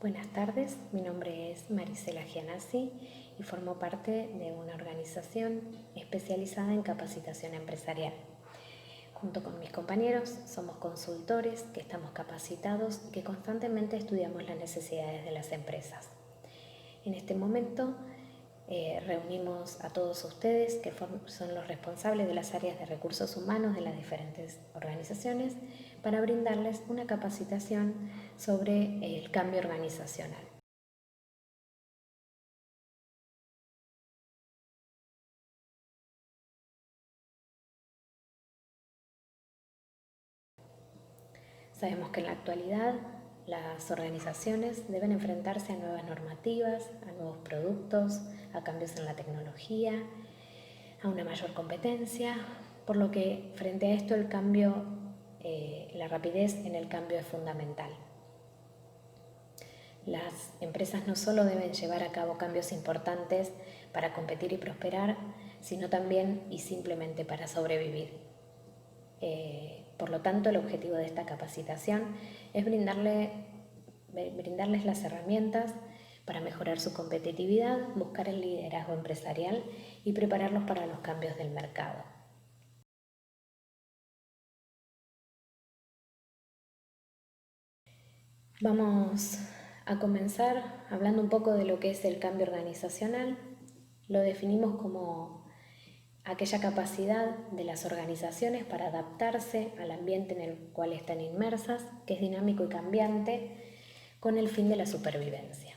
Buenas tardes, mi nombre es Marisela Gianassi y formo parte de una organización especializada en capacitación empresarial. Junto con mis compañeros somos consultores que estamos capacitados y que constantemente estudiamos las necesidades de las empresas. En este momento reunimos a todos ustedes que son los responsables de las áreas de recursos humanos de las diferentes organizaciones para brindarles una capacitación sobre el cambio organizacional. Sabemos que en la actualidad las organizaciones deben enfrentarse a nuevas normativas, a nuevos productos, a cambios en la tecnología, a una mayor competencia, por lo que frente a esto el cambio, la rapidez en el cambio es fundamental. Las empresas no solo deben llevar a cabo cambios importantes para competir y prosperar, sino también y simplemente para sobrevivir. Por lo tanto, el objetivo de esta capacitación es brindarles las herramientas para mejorar su competitividad, buscar el liderazgo empresarial y prepararlos para los cambios del mercado. Vamos a comenzar hablando un poco de lo que es el cambio organizacional. Lo definimos como aquella capacidad de las organizaciones para adaptarse al ambiente en el cual están inmersas, que es dinámico y cambiante, con el fin de la supervivencia.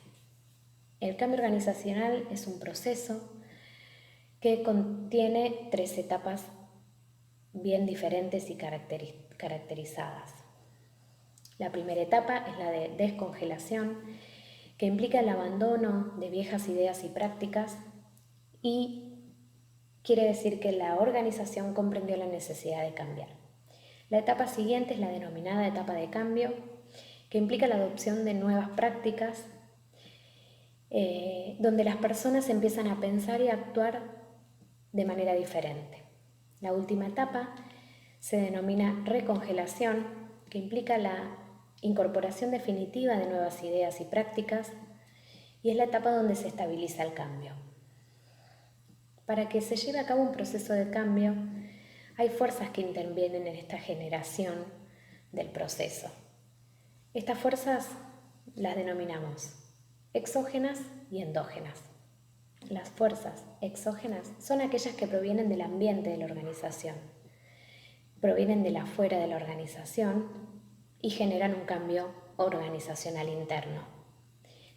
El cambio organizacional es un proceso que contiene 3 etapas bien diferentes y caracterizadas. La primera etapa es la de descongelación, que implica el abandono de viejas ideas y prácticas y quiere decir que la organización comprendió la necesidad de cambiar. La etapa siguiente es la denominada etapa de cambio, que implica la adopción de nuevas prácticas, donde las personas empiezan a pensar y a actuar de manera diferente. La última etapa se denomina recongelación, que implica la incorporación definitiva de nuevas ideas y prácticas, y es la etapa donde se estabiliza el cambio. Para que se lleve a cabo un proceso de cambio, hay fuerzas que intervienen en esta generación del proceso. Estas fuerzas las denominamos exógenas y endógenas. Las fuerzas exógenas son aquellas que provienen del ambiente de la organización, provienen de la afuera de la organización y generan un cambio organizacional interno.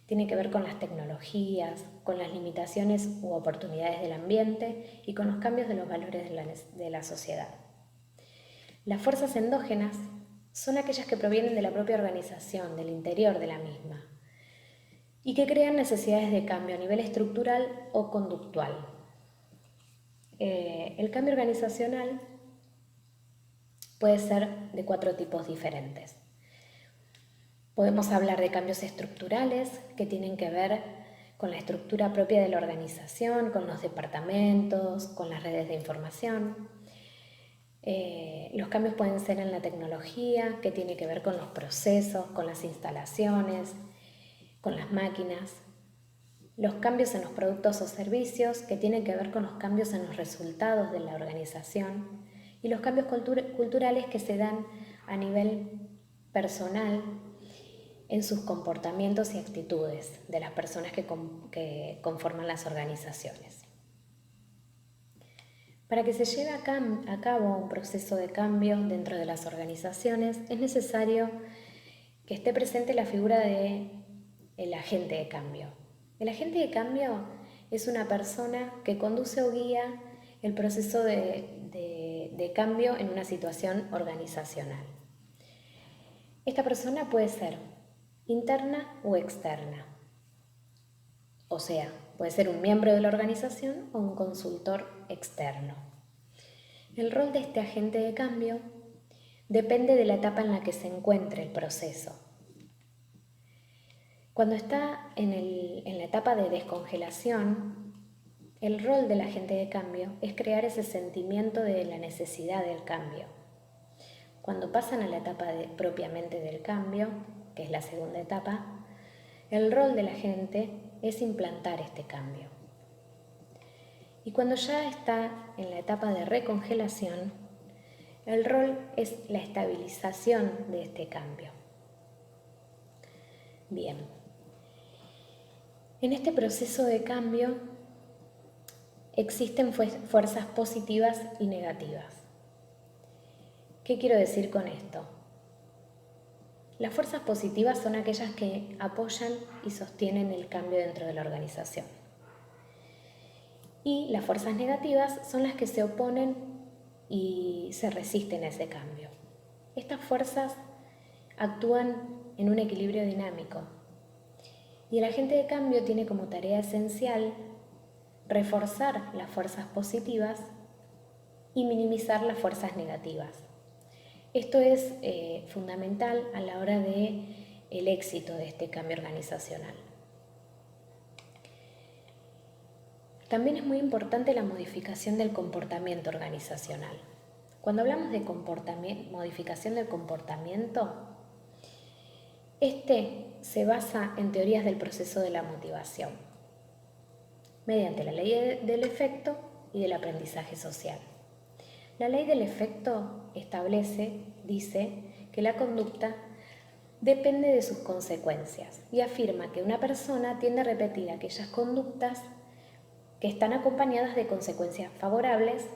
Tiene que ver con las tecnologías, con las limitaciones u oportunidades del ambiente y con los cambios de los valores de la sociedad. Las fuerzas endógenas son aquellas que provienen de la propia organización, del interior de la misma, y que crean necesidades de cambio a nivel estructural o conductual. El cambio organizacional puede ser de 4 tipos diferentes. Podemos hablar de cambios estructurales que tienen que ver con la estructura propia de la organización, con los departamentos, con las redes de información. Los cambios pueden ser en la tecnología, que tiene que ver con los procesos, con las instalaciones, con las máquinas. Los cambios en los productos o servicios, que tienen que ver con los cambios en los resultados de la organización. Y los cambios culturales que se dan a nivel personal en sus comportamientos y actitudes de las personas que conforman las organizaciones. Para que se lleve a cabo un proceso de cambio dentro de las organizaciones, es necesario que esté presente la figura del agente de cambio. El agente de cambio es una persona que conduce o guía el proceso de cambio en una situación organizacional. Esta persona puede ser interna o externa. O sea, puede ser un miembro de la organización o un consultor externo. El rol de este agente de cambio depende de la etapa en la que se encuentre el proceso. Cuando está en la etapa de descongelación, el rol del agente de cambio es crear ese sentimiento de la necesidad del cambio. Cuando pasan a la etapa propiamente del cambio, que es la segunda etapa, El rol de la gente es implantar este cambio. Y cuando ya está en la etapa de recongelación, el rol es la estabilización de este cambio. Bien, en este proceso de cambio existen fuerzas positivas y negativas. ¿Qué quiero decir con esto? Las fuerzas positivas son aquellas que apoyan y sostienen el cambio dentro de la organización. Y las fuerzas negativas son las que se oponen y se resisten a ese cambio. Estas fuerzas actúan en un equilibrio dinámico y el agente de cambio tiene como tarea esencial reforzar las fuerzas positivas y minimizar las fuerzas negativas. Esto es fundamental a la hora del éxito de este cambio organizacional. También es muy importante la modificación del comportamiento organizacional. Cuando hablamos de modificación del comportamiento, este se basa en teorías del proceso de la motivación, mediante la ley del efecto y del aprendizaje social. La ley del efecto dice que la conducta depende de sus consecuencias y afirma que una persona tiende a repetir aquellas conductas que están acompañadas de consecuencias favorables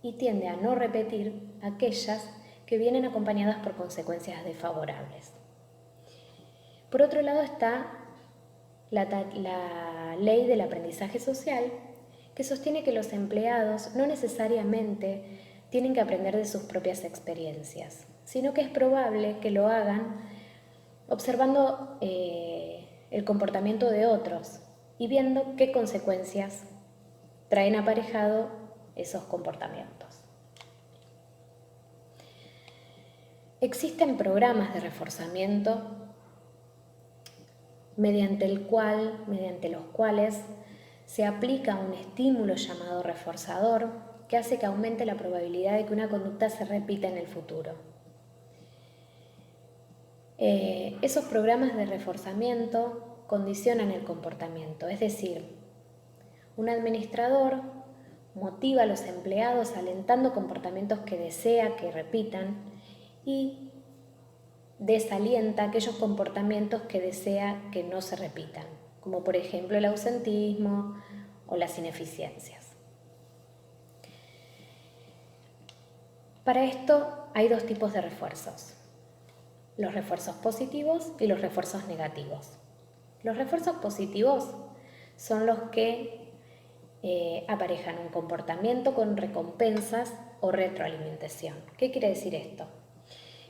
y tiende a no repetir aquellas que vienen acompañadas por consecuencias desfavorables. Por otro lado está la ley del aprendizaje social, que sostiene que los empleados no necesariamente tienen que aprender de sus propias experiencias, sino que es probable que lo hagan observando el comportamiento de otros y viendo qué consecuencias traen aparejado esos comportamientos. Existen programas de reforzamiento mediante los cuales se aplica un estímulo llamado reforzador que hace que aumente la probabilidad de que una conducta se repita en el futuro. Esos programas de reforzamiento condicionan el comportamiento, es decir, un administrador motiva a los empleados alentando comportamientos que desea que repitan y desalienta aquellos comportamientos que desea que no se repitan, como por ejemplo el ausentismo o las ineficiencias. Para esto hay dos tipos de refuerzos: los refuerzos positivos y los refuerzos negativos. Los refuerzos positivos son los que aparejan un comportamiento con recompensas o retroalimentación. ¿Qué quiere decir esto?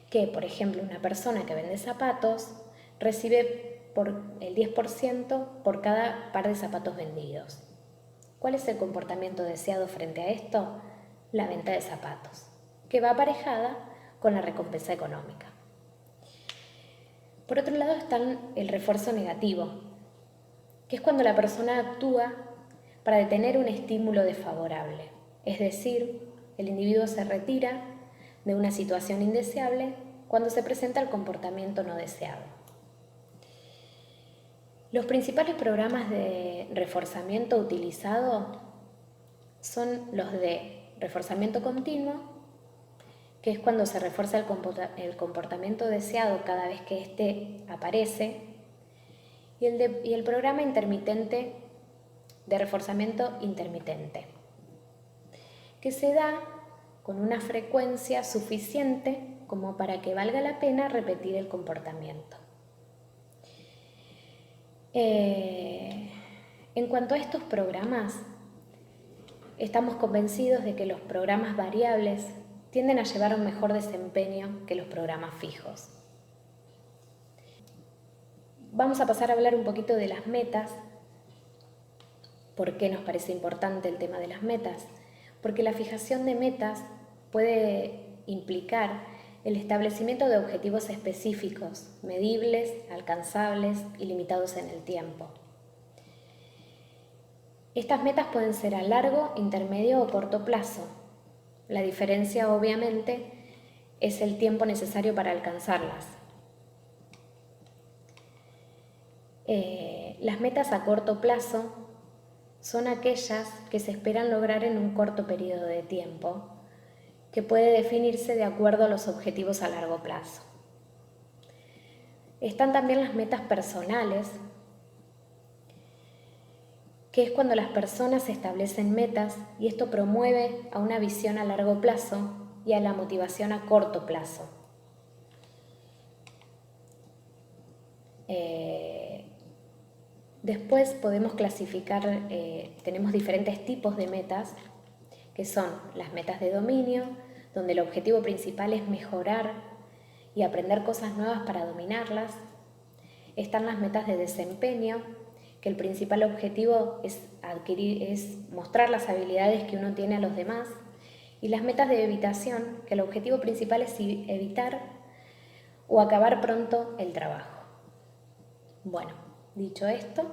Que, por ejemplo, una persona que vende zapatos recibe el 10% por cada par de zapatos vendidos. ¿Cuál es el comportamiento deseado frente a esto? La venta de zapatos, que va aparejada con la recompensa económica. Por otro lado está el refuerzo negativo, que es cuando la persona actúa para detener un estímulo desfavorable, es decir, el individuo se retira de una situación indeseable cuando se presenta el comportamiento no deseado. Los principales programas de reforzamiento utilizados son los de reforzamiento continuo, que es cuando se refuerza el comportamiento deseado cada vez que éste aparece, y el programa intermitente de reforzamiento intermitente, que se da con una frecuencia suficiente como para que valga la pena repetir el comportamiento. En cuanto a estos programas, estamos convencidos de que los programas variables tienden a llevar a un mejor desempeño que los programas fijos. Vamos a pasar a hablar un poquito de las metas. ¿Por qué nos parece importante el tema de las metas? Porque la fijación de metas puede implicar el establecimiento de objetivos específicos, medibles, alcanzables y limitados en el tiempo. Estas metas pueden ser a largo, intermedio o corto plazo. La diferencia, obviamente, es el tiempo necesario para alcanzarlas. Las metas a corto plazo son aquellas que se esperan lograr en un corto periodo de tiempo, que puede definirse de acuerdo a los objetivos a largo plazo. Están también las metas personales, que es cuando las personas establecen metas y esto promueve a una visión a largo plazo y a la motivación a corto plazo. Después podemos clasificar, tenemos diferentes tipos de metas, que son las metas de dominio, donde el objetivo principal es mejorar y aprender cosas nuevas para dominarlas. Están las metas de desempeño, que el principal objetivo es mostrar las habilidades que uno tiene a los demás. Y las metas de evitación, que el objetivo principal es evitar o acabar pronto el trabajo. Bueno, dicho esto,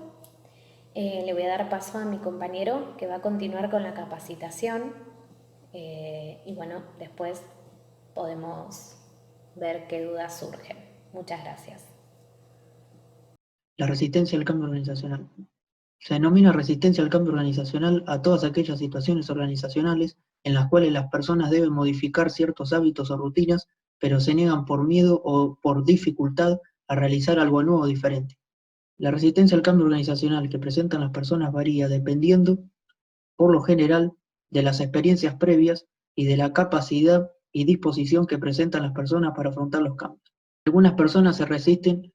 le voy a dar paso a mi compañero que va a continuar con la capacitación y bueno, después podemos ver qué dudas surgen. Muchas gracias. La resistencia al cambio organizacional. Se denomina resistencia al cambio organizacional a todas aquellas situaciones organizacionales en las cuales las personas deben modificar ciertos hábitos o rutinas, pero se niegan por miedo o por dificultad a realizar algo nuevo o diferente. La resistencia al cambio organizacional que presentan las personas varía dependiendo, por lo general, de las experiencias previas y de la capacidad y disposición que presentan las personas para afrontar los cambios. Algunas personas se resisten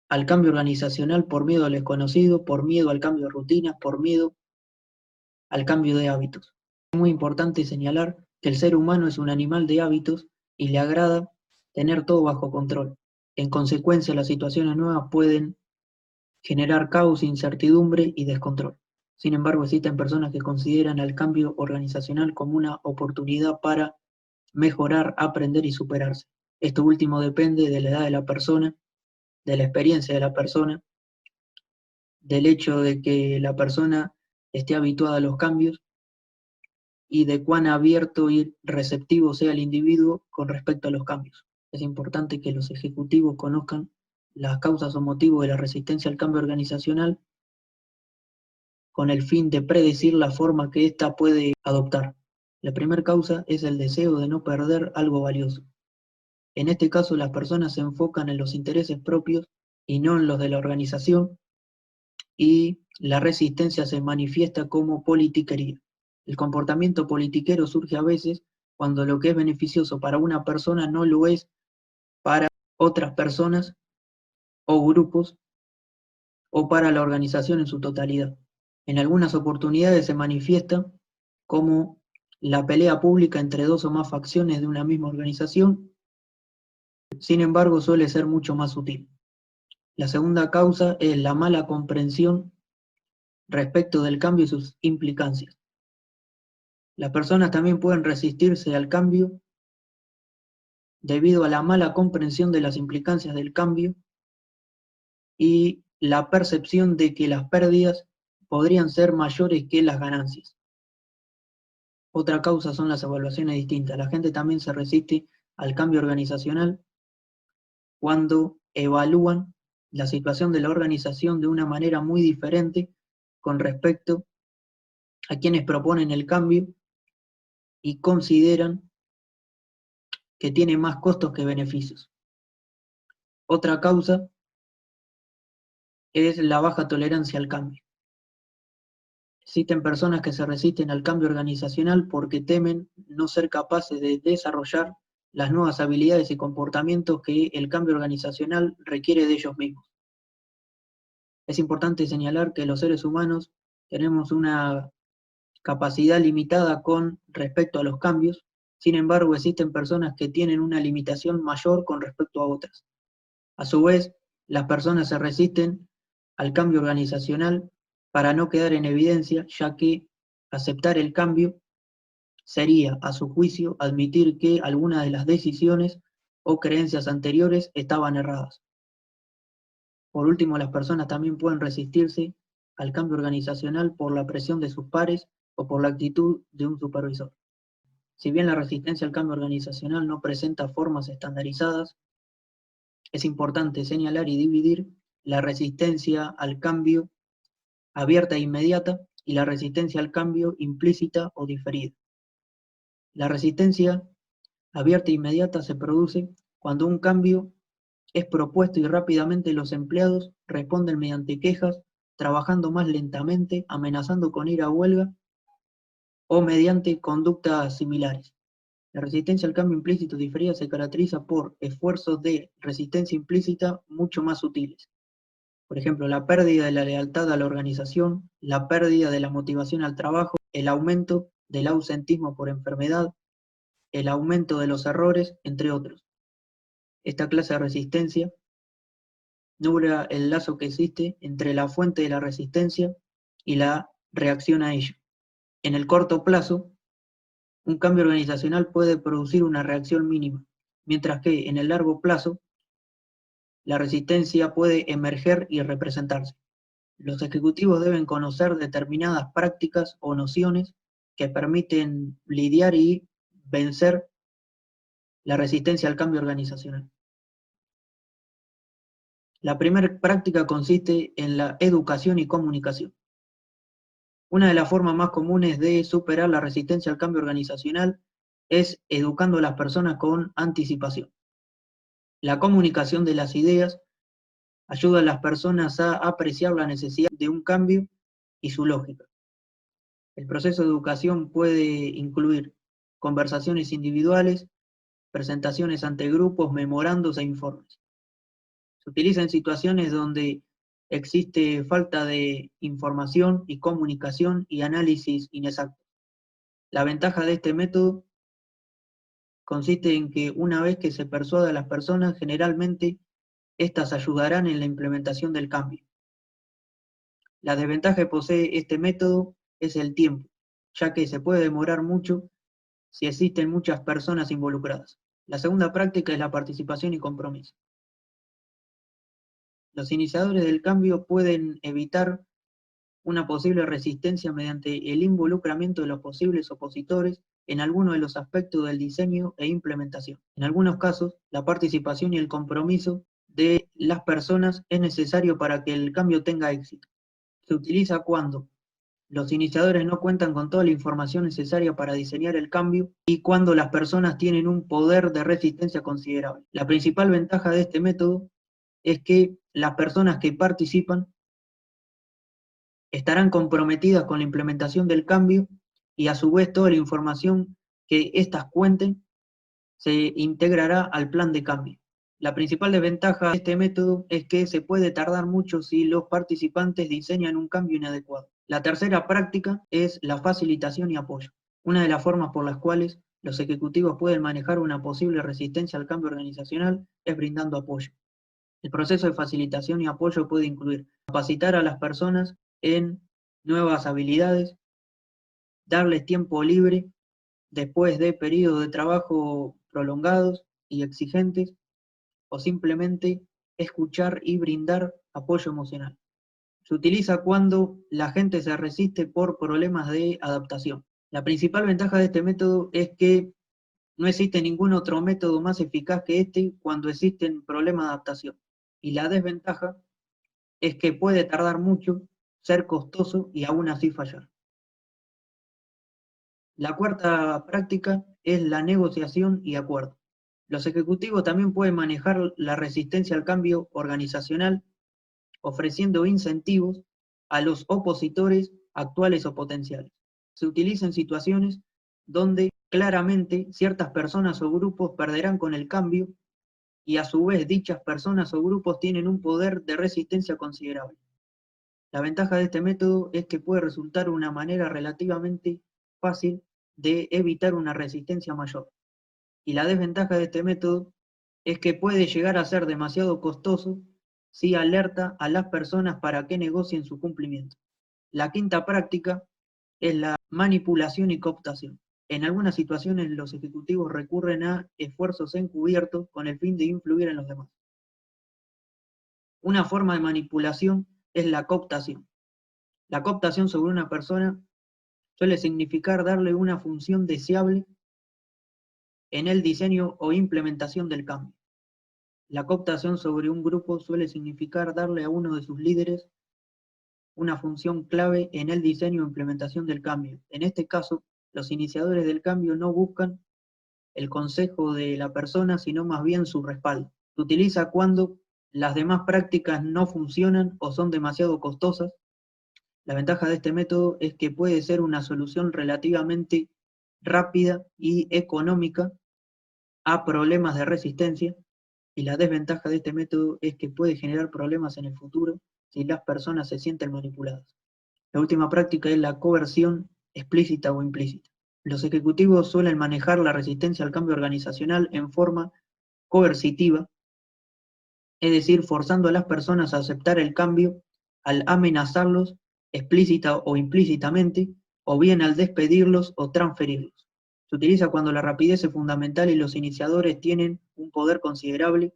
al cambio organizacional por miedo al desconocido, por miedo al cambio de rutinas, por miedo al cambio de hábitos. Es muy importante señalar que el ser humano es un animal de hábitos y le agrada tener todo bajo control. En consecuencia, las situaciones nuevas pueden generar caos, incertidumbre y descontrol. Sin embargo, existen personas que consideran el cambio organizacional como una oportunidad para mejorar, aprender y superarse. Esto último depende de la edad de la persona, de la experiencia de la persona, del hecho de que la persona esté habituada a los cambios y de cuán abierto y receptivo sea el individuo con respecto a los cambios. Es importante que los ejecutivos conozcan las causas o motivos de la resistencia al cambio organizacional con el fin de predecir la forma que ésta puede adoptar. La primera causa es el deseo de no perder algo valioso. En este caso, las personas se enfocan en los intereses propios y no en los de la organización, y la resistencia se manifiesta como politiquería. El comportamiento politiquero surge a veces cuando lo que es beneficioso para una persona no lo es para otras personas o grupos o para la organización en su totalidad. En algunas oportunidades se manifiesta como la pelea pública entre dos o más facciones de una misma organización, sin embargo suele ser mucho más sutil. La segunda causa es la mala comprensión respecto del cambio y sus implicancias. Las personas también pueden resistirse al cambio debido a la mala comprensión de las implicancias del cambio y la percepción de que las pérdidas podrían ser mayores que las ganancias. Otra causa son las evaluaciones distintas. La gente también se resiste al cambio organizacional cuando evalúan la situación de la organización de una manera muy diferente con respecto a quienes proponen el cambio y consideran que tiene más costos que beneficios. Otra causa es la baja tolerancia al cambio. Existen personas que se resisten al cambio organizacional porque temen no ser capaces de desarrollar las nuevas habilidades y comportamientos que el cambio organizacional requiere de ellos mismos. Es importante señalar que los seres humanos tenemos una capacidad limitada con respecto a los cambios, sin embargo existen personas que tienen una limitación mayor con respecto a otras. A su vez, las personas se resisten al cambio organizacional para no quedar en evidencia, ya que aceptar el cambio sería, a su juicio, admitir que algunas de las decisiones o creencias anteriores estaban erradas. Por último, las personas también pueden resistirse al cambio organizacional por la presión de sus pares o por la actitud de un supervisor. Si bien la resistencia al cambio organizacional no presenta formas estandarizadas, es importante señalar y dividir la resistencia al cambio abierta e inmediata y la resistencia al cambio implícita o diferida. La resistencia abierta e inmediata se produce cuando un cambio es propuesto y rápidamente los empleados responden mediante quejas, trabajando más lentamente, amenazando con ir a huelga o mediante conductas similares. La resistencia al cambio implícito diferida se caracteriza por esfuerzos de resistencia implícita mucho más sutiles. Por ejemplo, la pérdida de la lealtad a la organización, la pérdida de la motivación al trabajo, el aumento del ausentismo por enfermedad, el aumento de los errores, entre otros. Esta clase de resistencia nubla el lazo que existe entre la fuente de la resistencia y la reacción a ello. En el corto plazo, un cambio organizacional puede producir una reacción mínima, mientras que en el largo plazo, la resistencia puede emerger y representarse. Los ejecutivos deben conocer determinadas prácticas o nociones que permiten lidiar y vencer la resistencia al cambio organizacional. La primera práctica consiste en la educación y comunicación. Una de las formas más comunes de superar la resistencia al cambio organizacional es educando a las personas con anticipación. La comunicación de las ideas ayuda a las personas a apreciar la necesidad de un cambio y su lógica. El proceso de educación puede incluir conversaciones individuales, presentaciones ante grupos, memorandos e informes. Se utiliza en situaciones donde existe falta de información y comunicación y análisis inexactos. La ventaja de este método consiste en que una vez que se persuade a las personas, generalmente éstas ayudarán en la implementación del cambio. La desventaja que posee este método es el tiempo, ya que se puede demorar mucho si existen muchas personas involucradas. La segunda práctica es la participación y compromiso. Los iniciadores del cambio pueden evitar una posible resistencia mediante el involucramiento de los posibles opositores en alguno de los aspectos del diseño e implementación. En algunos casos, la participación y el compromiso de las personas es necesario para que el cambio tenga éxito. Se utiliza cuando los iniciadores no cuentan con toda la información necesaria para diseñar el cambio y cuando las personas tienen un poder de resistencia considerable. La principal ventaja de este método es que las personas que participan estarán comprometidas con la implementación del cambio y a su vez toda la información que éstas cuenten se integrará al plan de cambio. La principal desventaja de este método es que se puede tardar mucho si los participantes diseñan un cambio inadecuado. La tercera práctica es la facilitación y apoyo. Una de las formas por las cuales los ejecutivos pueden manejar una posible resistencia al cambio organizacional es brindando apoyo. El proceso de facilitación y apoyo puede incluir capacitar a las personas en nuevas habilidades, darles tiempo libre después de periodos de trabajo prolongados y exigentes, o simplemente escuchar y brindar apoyo emocional. Se utiliza cuando la gente se resiste por problemas de adaptación. La principal ventaja de este método es que no existe ningún otro método más eficaz que este cuando existen problemas de adaptación. Y la desventaja es que puede tardar mucho, ser costoso y aún así fallar. La cuarta práctica es la negociación y acuerdo. Los ejecutivos también pueden manejar la resistencia al cambio organizacional ofreciendo incentivos a los opositores actuales o potenciales. Se utiliza en situaciones donde claramente ciertas personas o grupos perderán con el cambio y a su vez dichas personas o grupos tienen un poder de resistencia considerable. La ventaja de este método es que puede resultar una manera relativamente fácil de evitar una resistencia mayor. Y la desventaja de este método es que puede llegar a ser demasiado costoso si alerta a las personas para que negocien su cumplimiento. La quinta práctica es la manipulación y cooptación. En algunas situaciones los ejecutivos recurren a esfuerzos encubiertos con el fin de influir en los demás. Una forma de manipulación es la cooptación. La cooptación sobre una persona suele significar darle una función deseable en el diseño o implementación del cambio. La cooptación sobre un grupo suele significar darle a uno de sus líderes una función clave en el diseño e implementación del cambio. En este caso, los iniciadores del cambio no buscan el consejo de la persona, sino más bien su respaldo. Se utiliza cuando las demás prácticas no funcionan o son demasiado costosas. La ventaja de este método es que puede ser una solución relativamente rápida y económica a problemas de resistencia, y la desventaja de este método es que puede generar problemas en el futuro si las personas se sienten manipuladas. La última práctica es la coerción explícita o implícita. Los ejecutivos suelen manejar la resistencia al cambio organizacional en forma coercitiva, es decir, forzando a las personas a aceptar el cambio al amenazarlos explícita o implícitamente, o bien al despedirlos o transferirlos. Se utiliza cuando la rapidez es fundamental y los iniciadores tienen un poder considerable.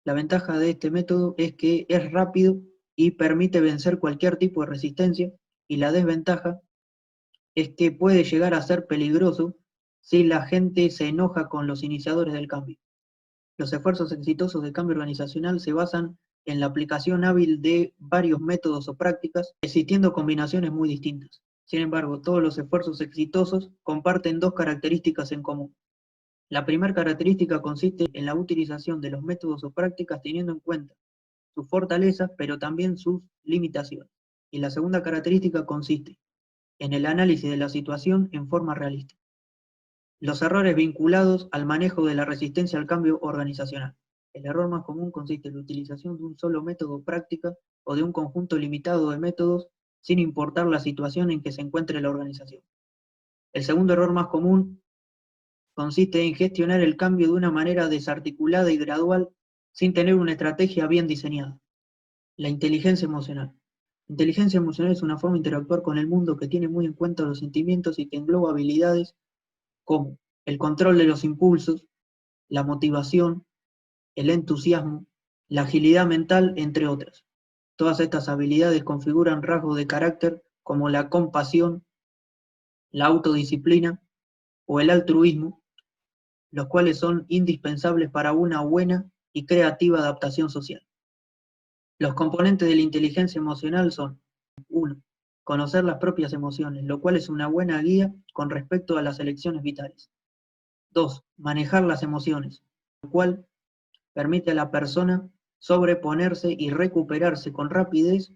La ventaja de este método es que es rápido y permite vencer cualquier tipo de resistencia, y la desventaja es que puede llegar a ser peligroso si la gente se enoja con los iniciadores del cambio. Los esfuerzos exitosos de cambio organizacional se basan en la aplicación hábil de varios métodos o prácticas, existiendo combinaciones muy distintas. Sin embargo, todos los esfuerzos exitosos comparten dos características en común. La primera característica consiste en la utilización de los métodos o prácticas teniendo en cuenta sus fortalezas, pero también sus limitaciones. Y la segunda característica consiste en el análisis de la situación en forma realista. Los errores vinculados al manejo de la resistencia al cambio organizacional. El error más común consiste en la utilización de un solo método o práctica o de un conjunto limitado de métodos sin importar la situación en que se encuentre la organización. El segundo error más común consiste en gestionar el cambio de una manera desarticulada y gradual sin tener una estrategia bien diseñada. La inteligencia emocional. La inteligencia emocional es una forma de interactuar con el mundo que tiene muy en cuenta los sentimientos y que engloba habilidades como el control de los impulsos, la motivación, el entusiasmo, la agilidad mental, entre otras. Todas estas habilidades configuran rasgos de carácter como la compasión, la autodisciplina o el altruismo, los cuales son indispensables para una buena y creativa adaptación social. Los componentes de la inteligencia emocional son: 1. Conocer las propias emociones, lo cual es una buena guía con respecto a las elecciones vitales. 2. Manejar las emociones, lo cual permite a la persona sobreponerse y recuperarse con rapidez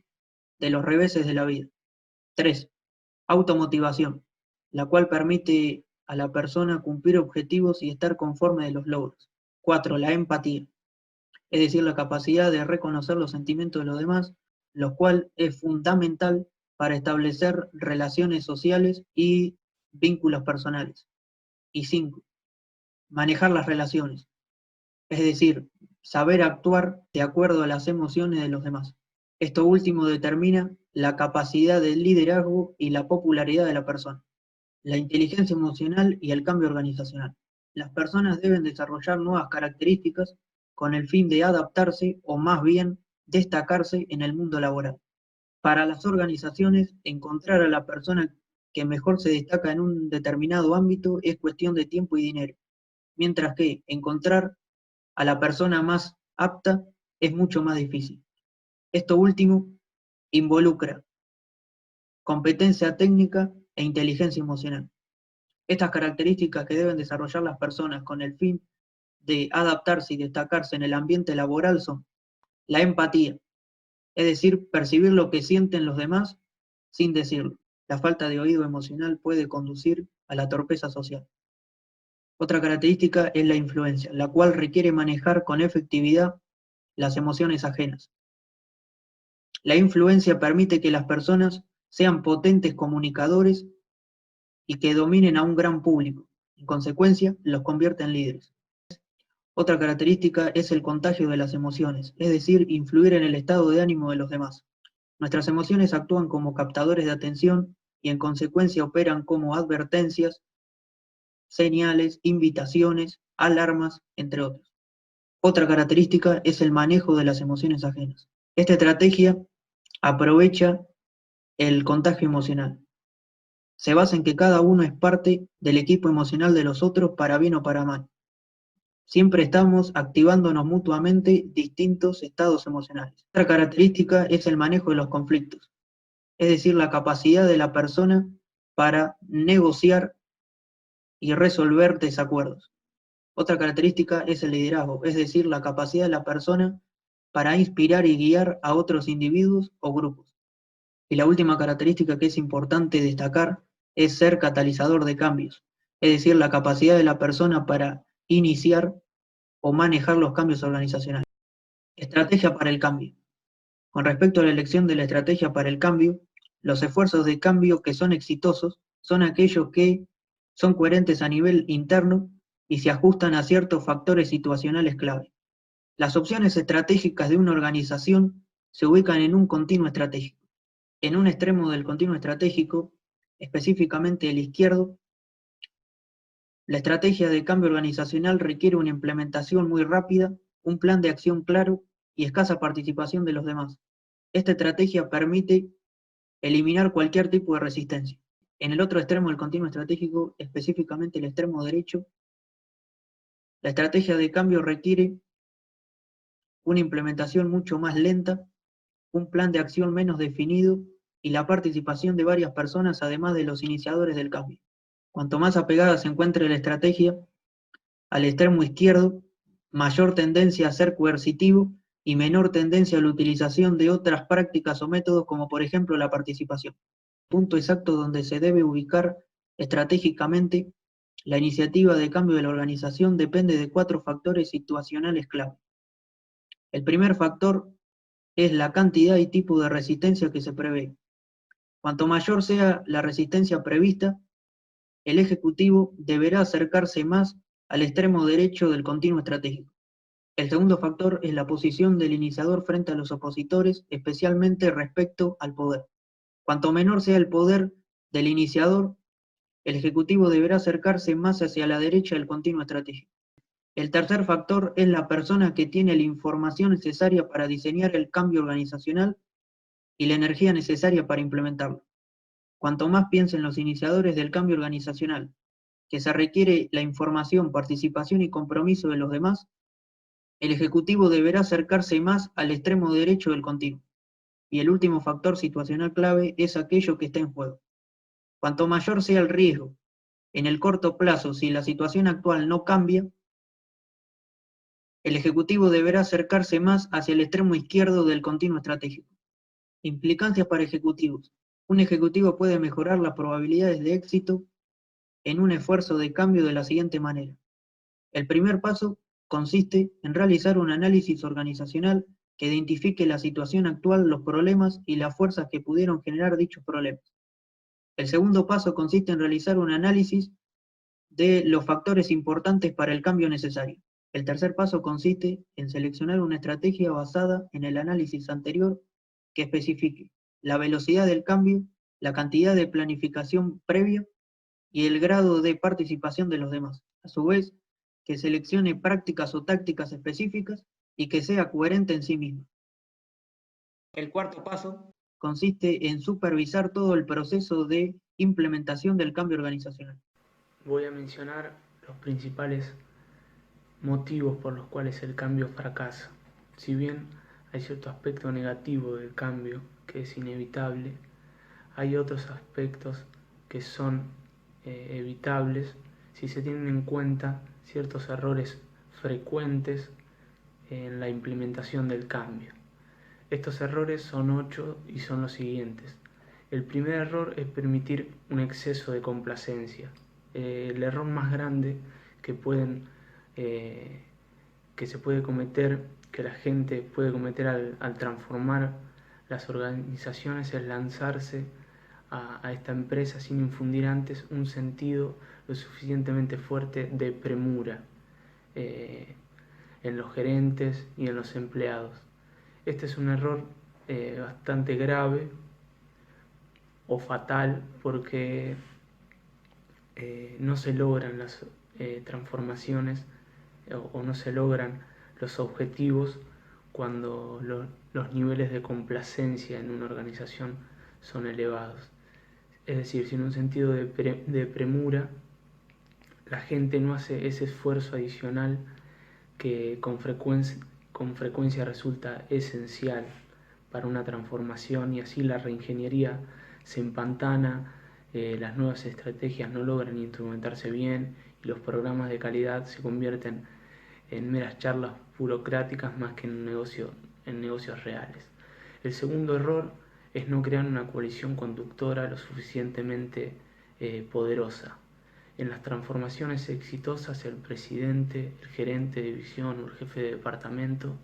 de los reveses de la vida. 3. Automotivación, la cual permite a la persona cumplir objetivos y estar conforme de los logros. 4. La empatía, es decir, la capacidad de reconocer los sentimientos de los demás, lo cual es fundamental para establecer relaciones sociales y vínculos personales. Y 5. Manejar las relaciones, es decir, saber actuar de acuerdo a las emociones de los demás. Esto último determina la capacidad de liderazgo y la popularidad de la persona. La inteligencia emocional y el cambio organizacional. Las personas deben desarrollar nuevas características con el fin de adaptarse o más bien destacarse en el mundo laboral. Para las organizaciones, encontrar a la persona que mejor se destaca en un determinado ámbito es cuestión de tiempo y dinero, mientras que encontrar a la persona más apta es mucho más difícil. Esto último involucra competencia técnica e inteligencia emocional. Estas características que deben desarrollar las personas con el fin de adaptarse y destacarse en el ambiente laboral son: la empatía, es decir, percibir lo que sienten los demás sin decirlo. La falta de oído emocional puede conducir a la torpeza social. Otra característica es la influencia, la cual requiere manejar con efectividad las emociones ajenas. La influencia permite que las personas sean potentes comunicadores y que dominen a un gran público. En consecuencia, los convierte en líderes. Otra característica es el contagio de las emociones, es decir, influir en el estado de ánimo de los demás. Nuestras emociones actúan como captadores de atención y en consecuencia operan como advertencias, señales, invitaciones, alarmas, entre otros. Otra característica es el manejo de las emociones ajenas. Esta estrategia aprovecha el contagio emocional. Se basa en que cada uno es parte del equipo emocional de los otros para bien o para mal. Siempre estamos activándonos mutuamente distintos estados emocionales. Otra característica es el manejo de los conflictos, es decir, la capacidad de la persona para negociar y resolver desacuerdos. Otra característica es el liderazgo, es decir, la capacidad de la persona para inspirar y guiar a otros individuos o grupos. Y la última característica que es importante destacar es ser catalizador de cambios, es decir, la capacidad de la persona para iniciar o manejar los cambios organizacionales. Estrategia para el cambio. Con respecto a la elección de la estrategia para el cambio, los esfuerzos de cambio que son exitosos son aquellos que son coherentes a nivel interno y se ajustan a ciertos factores situacionales clave. Las opciones estratégicas de una organización se ubican en un continuo estratégico. En un extremo del continuo estratégico, específicamente el izquierdo, la estrategia de cambio organizacional requiere una implementación muy rápida, un plan de acción claro y escasa participación de los demás. Esta estrategia permite eliminar cualquier tipo de resistencia. En el otro extremo del continuo estratégico, específicamente el extremo derecho, la estrategia de cambio requiere una implementación mucho más lenta, un plan de acción menos definido y la participación de varias personas además de los iniciadores del cambio. Cuanto más apegada se encuentre la estrategia al extremo izquierdo, mayor tendencia a ser coercitivo y menor tendencia a la utilización de otras prácticas o métodos como por ejemplo la participación. Punto exacto donde se debe ubicar estratégicamente la iniciativa de cambio de la organización depende de 4 factores situacionales clave. El primer factor es la cantidad y tipo de resistencia que se prevé. Cuanto mayor sea la resistencia prevista, el ejecutivo deberá acercarse más al extremo derecho del continuo estratégico. El segundo factor es la posición del iniciador frente a los opositores, especialmente respecto al poder. Cuanto menor sea el poder del iniciador, el ejecutivo deberá acercarse más hacia la derecha del continuo estratégico. El tercer factor es la persona que tiene la información necesaria para diseñar el cambio organizacional y la energía necesaria para implementarlo. Cuanto más piensen los iniciadores del cambio organizacional, que se requiere la información, participación y compromiso de los demás, el ejecutivo deberá acercarse más al extremo derecho del continuo. Y el último factor situacional clave es aquello que está en juego. Cuanto mayor sea el riesgo, en el corto plazo, si la situación actual no cambia, el ejecutivo deberá acercarse más hacia el extremo izquierdo del continuo estratégico. Implicancias para ejecutivos. Un ejecutivo puede mejorar las probabilidades de éxito en un esfuerzo de cambio de la siguiente manera. El primer paso consiste en realizar un análisis organizacional que identifique la situación actual, los problemas y las fuerzas que pudieron generar dichos problemas. El segundo paso consiste en realizar un análisis de los factores importantes para el cambio necesario. El tercer paso consiste en seleccionar una estrategia basada en el análisis anterior que especifique la velocidad del cambio, la cantidad de planificación previa y el grado de participación de los demás. A su vez, que seleccione prácticas o tácticas específicas y que sea coherente en sí misma. El cuarto paso consiste en supervisar todo el proceso de implementación del cambio organizacional. Voy a mencionar los principales motivos por los cuales el cambio fracasa. Si bien hay cierto aspecto negativo del cambio que es inevitable, hay otros aspectos que son evitables si se tienen en cuenta ciertos errores frecuentes en la implementación del cambio. Estos errores son 8 y son los siguientes. El primer error es permitir un exceso de complacencia. El error más grande que se puede cometer, que la gente puede cometer al transformar las organizaciones, es lanzarse a esta empresa sin infundir antes un sentido lo suficientemente fuerte de premura en los gerentes y en los empleados. Este es un error bastante grave o fatal porque no se logran las transformaciones o no se logran los objetivos cuando los niveles de complacencia en una organización son elevados. Es decir, sin un sentido de premura, la gente no hace ese esfuerzo adicional que con frecuencia resulta esencial para una transformación, y así la reingeniería se empantana, las nuevas estrategias no logran instrumentarse bien y los programas de calidad se convierten en meras charlas burocráticas más que en negocios reales. El segundo error es no crear una coalición conductora lo suficientemente poderosa. En las transformaciones exitosas, el presidente, el gerente de división o el jefe de departamento,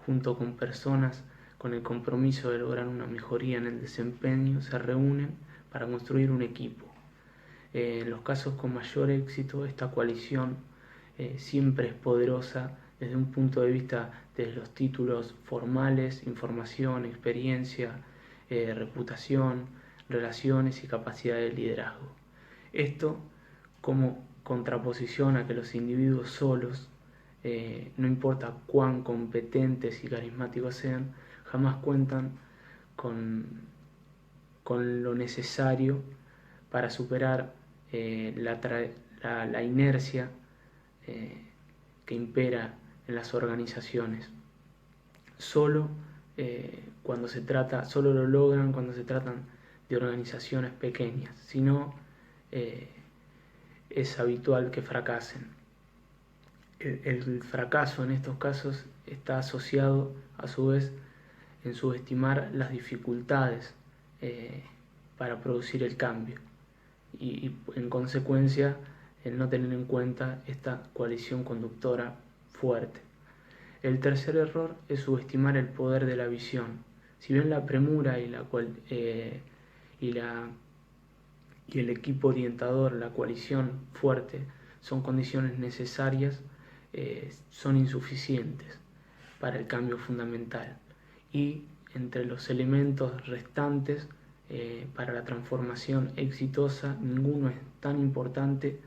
junto con personas con el compromiso de lograr una mejoría en el desempeño, se reúnen para construir un equipo. En los casos con mayor éxito, esta coalición siempre es poderosa desde un punto de vista de los títulos formales, información, experiencia, reputación, relaciones y capacidad de liderazgo. Esto como contraposición a que los individuos solos, no importa cuán competentes y carismáticos sean, jamás cuentan con lo necesario para superar la inercia que impera en las organizaciones. Solo lo logran cuando se tratan de organizaciones pequeñas, si no, es habitual que fracasen. El fracaso en estos casos está asociado a su vez en subestimar las dificultades para producir el cambio y en consecuencia el no tener en cuenta esta coalición conductora fuerte. El tercer error es subestimar el poder de la visión. Si bien la premura y el equipo orientador, la coalición fuerte, son condiciones necesarias, son insuficientes para el cambio fundamental. Y entre los elementos restantes para la transformación exitosa, ninguno es tan importante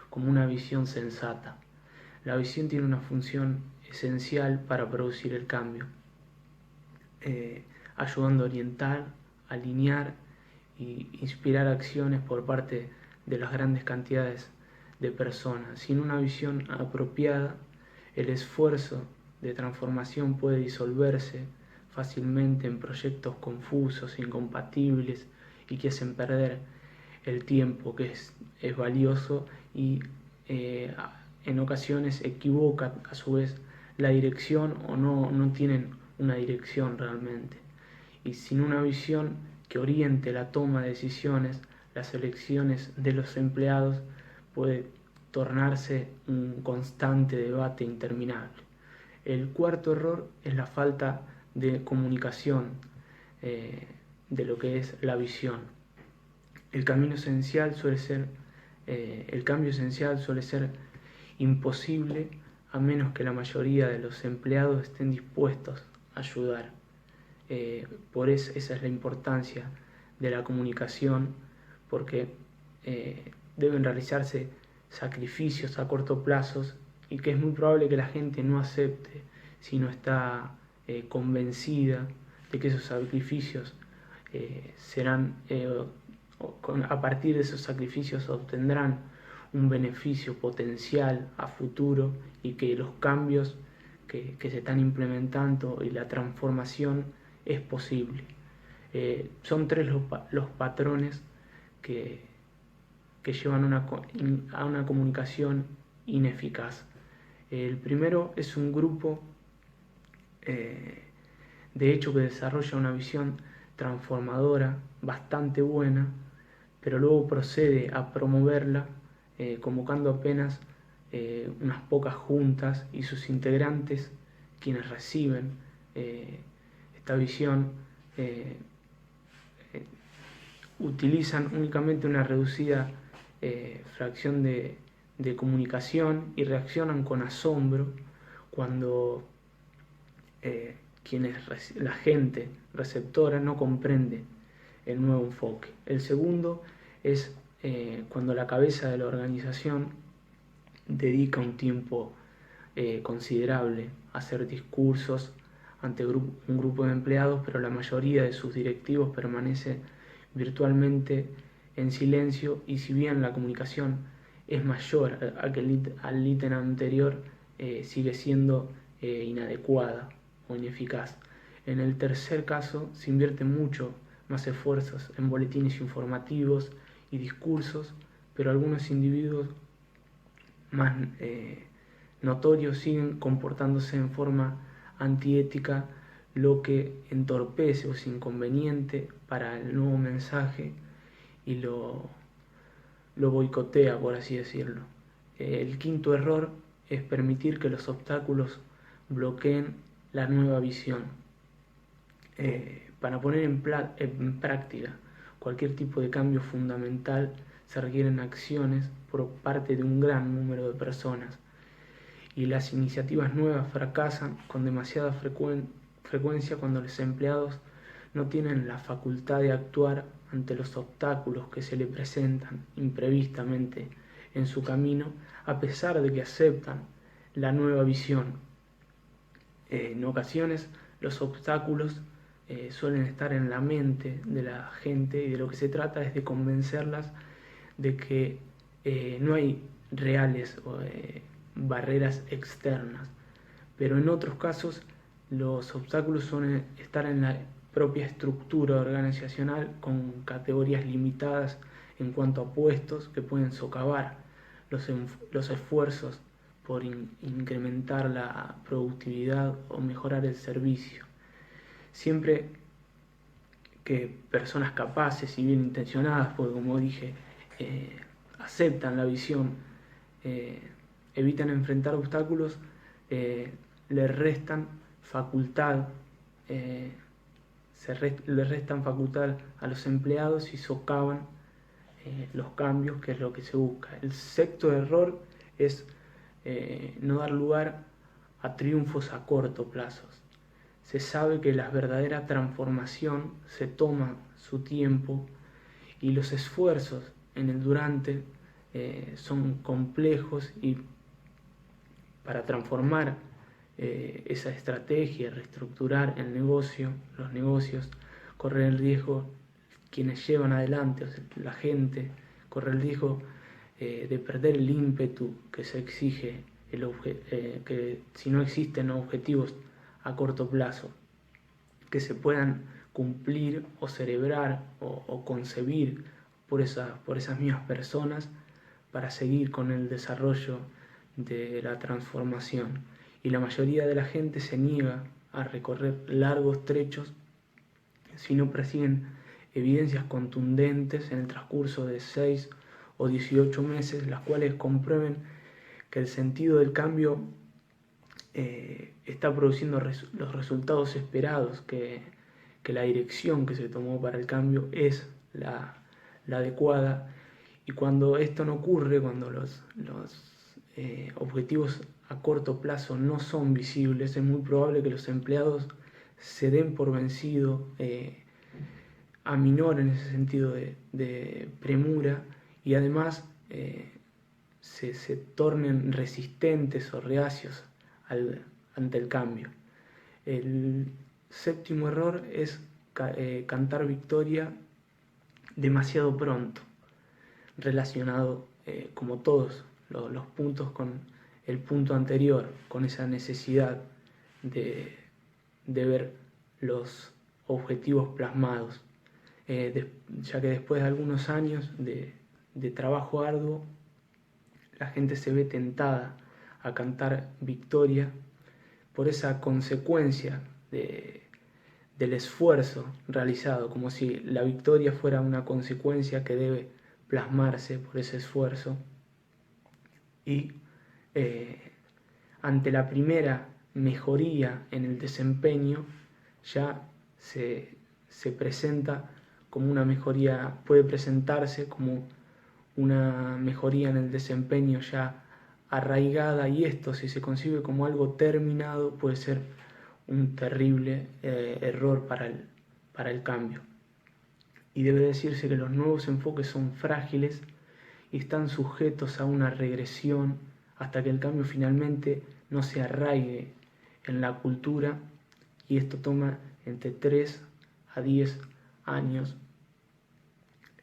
como una visión sensata. La visión tiene una función esencial para producir el cambio, ayudando a orientar, alinear e inspirar acciones por parte de las grandes cantidades de personas. Sin una visión apropiada, el esfuerzo de transformación puede disolverse fácilmente en proyectos confusos, incompatibles y que hacen perder el tiempo, que es valioso, y en ocasiones equivocan a su vez la dirección o no tienen una dirección realmente. Y sin una visión que oriente la toma de decisiones, las elecciones de los empleados puede tornarse un constante debate interminable. El cuarto error es la falta de comunicación de lo que es la visión. El cambio esencial suele ser imposible a menos que la mayoría de los empleados estén dispuestos a ayudar. Esa es la importancia de la comunicación, porque deben realizarse sacrificios a corto plazo y que es muy probable que la gente no acepte si no está convencida de que esos sacrificios a partir de esos sacrificios obtendrán un beneficio potencial a futuro, y que los cambios que se están implementando y la transformación es posible. Son tres los patrones que llevan a una comunicación ineficaz. El primero es un grupo de hecho que desarrolla una visión transformadora bastante buena, pero luego procede a promoverla convocando apenas unas pocas juntas, y sus integrantes, quienes reciben esta visión, utilizan únicamente una reducida fracción de comunicación y reaccionan con asombro cuando la gente receptora no comprende el nuevo enfoque. El segundo es cuando la cabeza de la organización dedica un tiempo considerable a hacer discursos ante un grupo de empleados, pero la mayoría de sus directivos permanece virtualmente en silencio, y si bien la comunicación es mayor al ítem anterior, sigue siendo inadecuada o ineficaz. En el tercer caso se invierten mucho más esfuerzos en boletines informativos y discursos, pero algunos individuos más notorios siguen comportándose en forma antiética, lo que entorpece o es inconveniente para el nuevo mensaje y lo boicotea, por así decirlo. El quinto error es permitir que los obstáculos bloqueen la nueva visión. Para poner en práctica cualquier tipo de cambio fundamental se requieren acciones por parte de un gran número de personas, y las iniciativas nuevas fracasan con demasiada frecuencia cuando los empleados no tienen la facultad de actuar ante los obstáculos que se le presentan imprevistamente en su camino, a pesar de que aceptan la nueva visión. En ocasiones los obstáculos suelen estar en la mente de la gente, y de lo que se trata es de convencerlas de que no hay reales barreras externas, pero en otros casos los obstáculos suelen estar en la propia estructura organizacional, con categorías limitadas en cuanto a puestos que pueden socavar los esfuerzos por incrementar la productividad o mejorar el servicio. Siempre que personas capaces y bien intencionadas, porque como dije, aceptan la visión, evitan enfrentar obstáculos, les restan facultad, les restan facultad a los empleados y socavan los cambios, que es lo que se busca. El sexto error es no dar lugar a triunfos a corto plazo. Se sabe que la verdadera transformación se toma su tiempo, y los esfuerzos en el durante son complejos, y para transformar esa estrategia, reestructurar el negocio, los negocios, corre el riesgo quienes llevan adelante, o sea, la gente, corre el riesgo de perder el ímpetu que se exige, que si no existen objetivos a corto plazo que se puedan cumplir o celebrar o concebir por esas mismas personas, para seguir con el desarrollo de la transformación. Y la mayoría de la gente se niega a recorrer largos trechos si no persiguen evidencias contundentes en el transcurso de 6 o 18 meses, las cuales comprueben que el sentido del cambio está produciendo los resultados esperados, que la dirección que se tomó para el cambio es la adecuada. Y cuando esto no ocurre, cuando los objetivos a corto plazo no son visibles, es muy probable que los empleados se den por vencido, aminoren ese sentido de premura, y además se tornen resistentes o reacios ante el cambio. El séptimo error es cantar victoria demasiado pronto, relacionado como todos los puntos con el punto anterior, con esa necesidad de ver los objetivos plasmados, ya que después de algunos años de trabajo arduo, la gente se ve tentada a cantar victoria por esa consecuencia del esfuerzo realizado, como si la victoria fuera una consecuencia que debe plasmarse por ese esfuerzo. Y ante la primera mejoría en el desempeño, ya se presenta como una mejoría, puede presentarse como una mejoría en el desempeño ya arraigada, y esto, si se concibe como algo terminado, puede ser un terrible error para el cambio. Y debe decirse que los nuevos enfoques son frágiles y están sujetos a una regresión hasta que el cambio finalmente no se arraigue en la cultura, y esto toma entre 3 a 10 años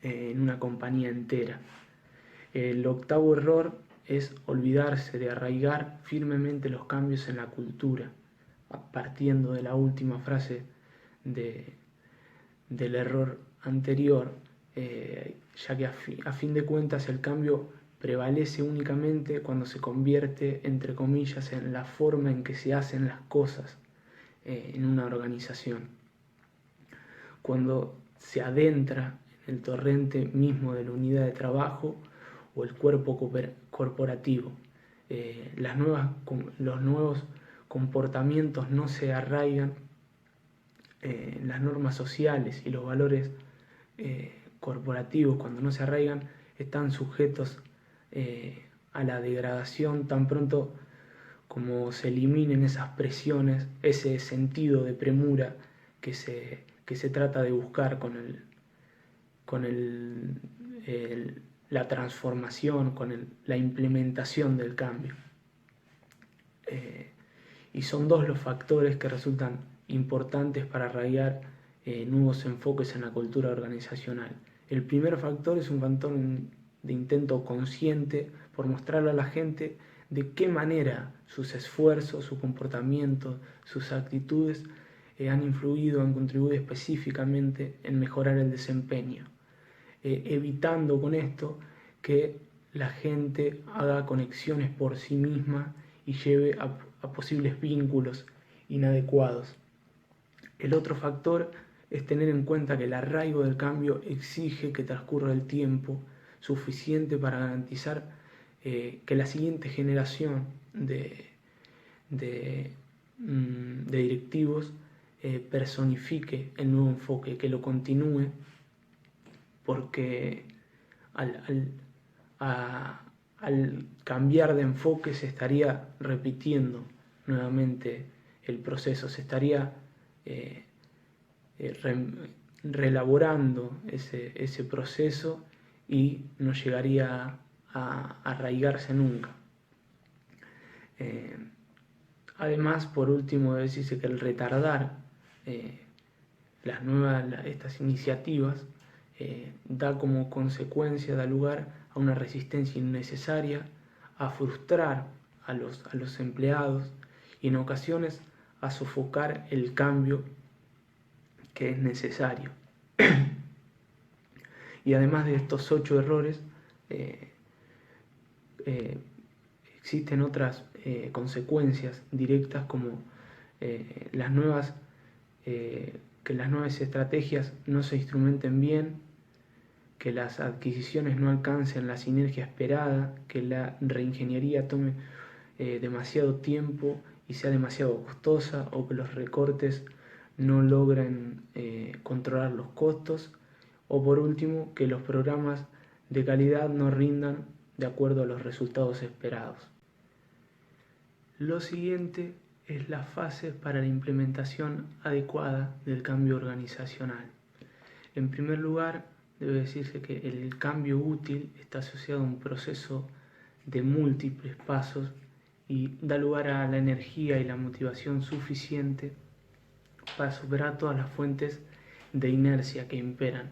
en una compañía entera. El octavo error es olvidarse de arraigar firmemente los cambios en la cultura, partiendo de la última frase del error anterior, ya que a fin de cuentas el cambio prevalece únicamente cuando se convierte, entre comillas, en la forma en que se hacen las cosas en una organización. Cuando se adentra en el torrente mismo de la unidad de trabajo o el cuerpo corporativo. Los nuevos comportamientos no se arraigan, las normas sociales y los valores corporativos, cuando no se arraigan, están sujetos a la degradación tan pronto como se eliminen esas presiones, ese sentido de premura que se trata de buscar con la transformación, con la implementación del cambio. Y son dos los factores que resultan importantes para arraigar nuevos enfoques en la cultura organizacional. El primer factor es un factor de intento consciente por mostrarle a la gente de qué manera sus esfuerzos, su comportamiento, sus actitudes han influido, han contribuido específicamente en mejorar el desempeño, evitando con esto que la gente haga conexiones por sí misma y lleve a posibles vínculos inadecuados. El otro factor es tener en cuenta que el arraigo del cambio exige que transcurra el tiempo suficiente para garantizar que la siguiente generación de directivos personifique el nuevo enfoque, que lo continúe, porque al cambiar de enfoque se estaría repitiendo nuevamente el proceso, se estaría reelaborando ese proceso y no llegaría a arraigarse nunca. Además, por último, debe decirse que el retardar estas iniciativas da como consecuencia, da lugar a una resistencia innecesaria, a frustrar a los empleados y en ocasiones a sofocar el cambio que es necesario. Y además de estos 8 errores, existen otras consecuencias directas como que las nuevas estrategias no se instrumenten bien, que las adquisiciones no alcancen la sinergia esperada, que la reingeniería tome demasiado tiempo y sea demasiado costosa, o que los recortes no logren controlar los costos, o por último, que los programas de calidad no rindan de acuerdo a los resultados esperados. Lo siguiente es la fase para la implementación adecuada del cambio organizacional. En primer lugar, debe decirse que el cambio útil está asociado a un proceso de múltiples pasos y da lugar a la energía y la motivación suficiente para superar todas las fuentes de inercia que imperan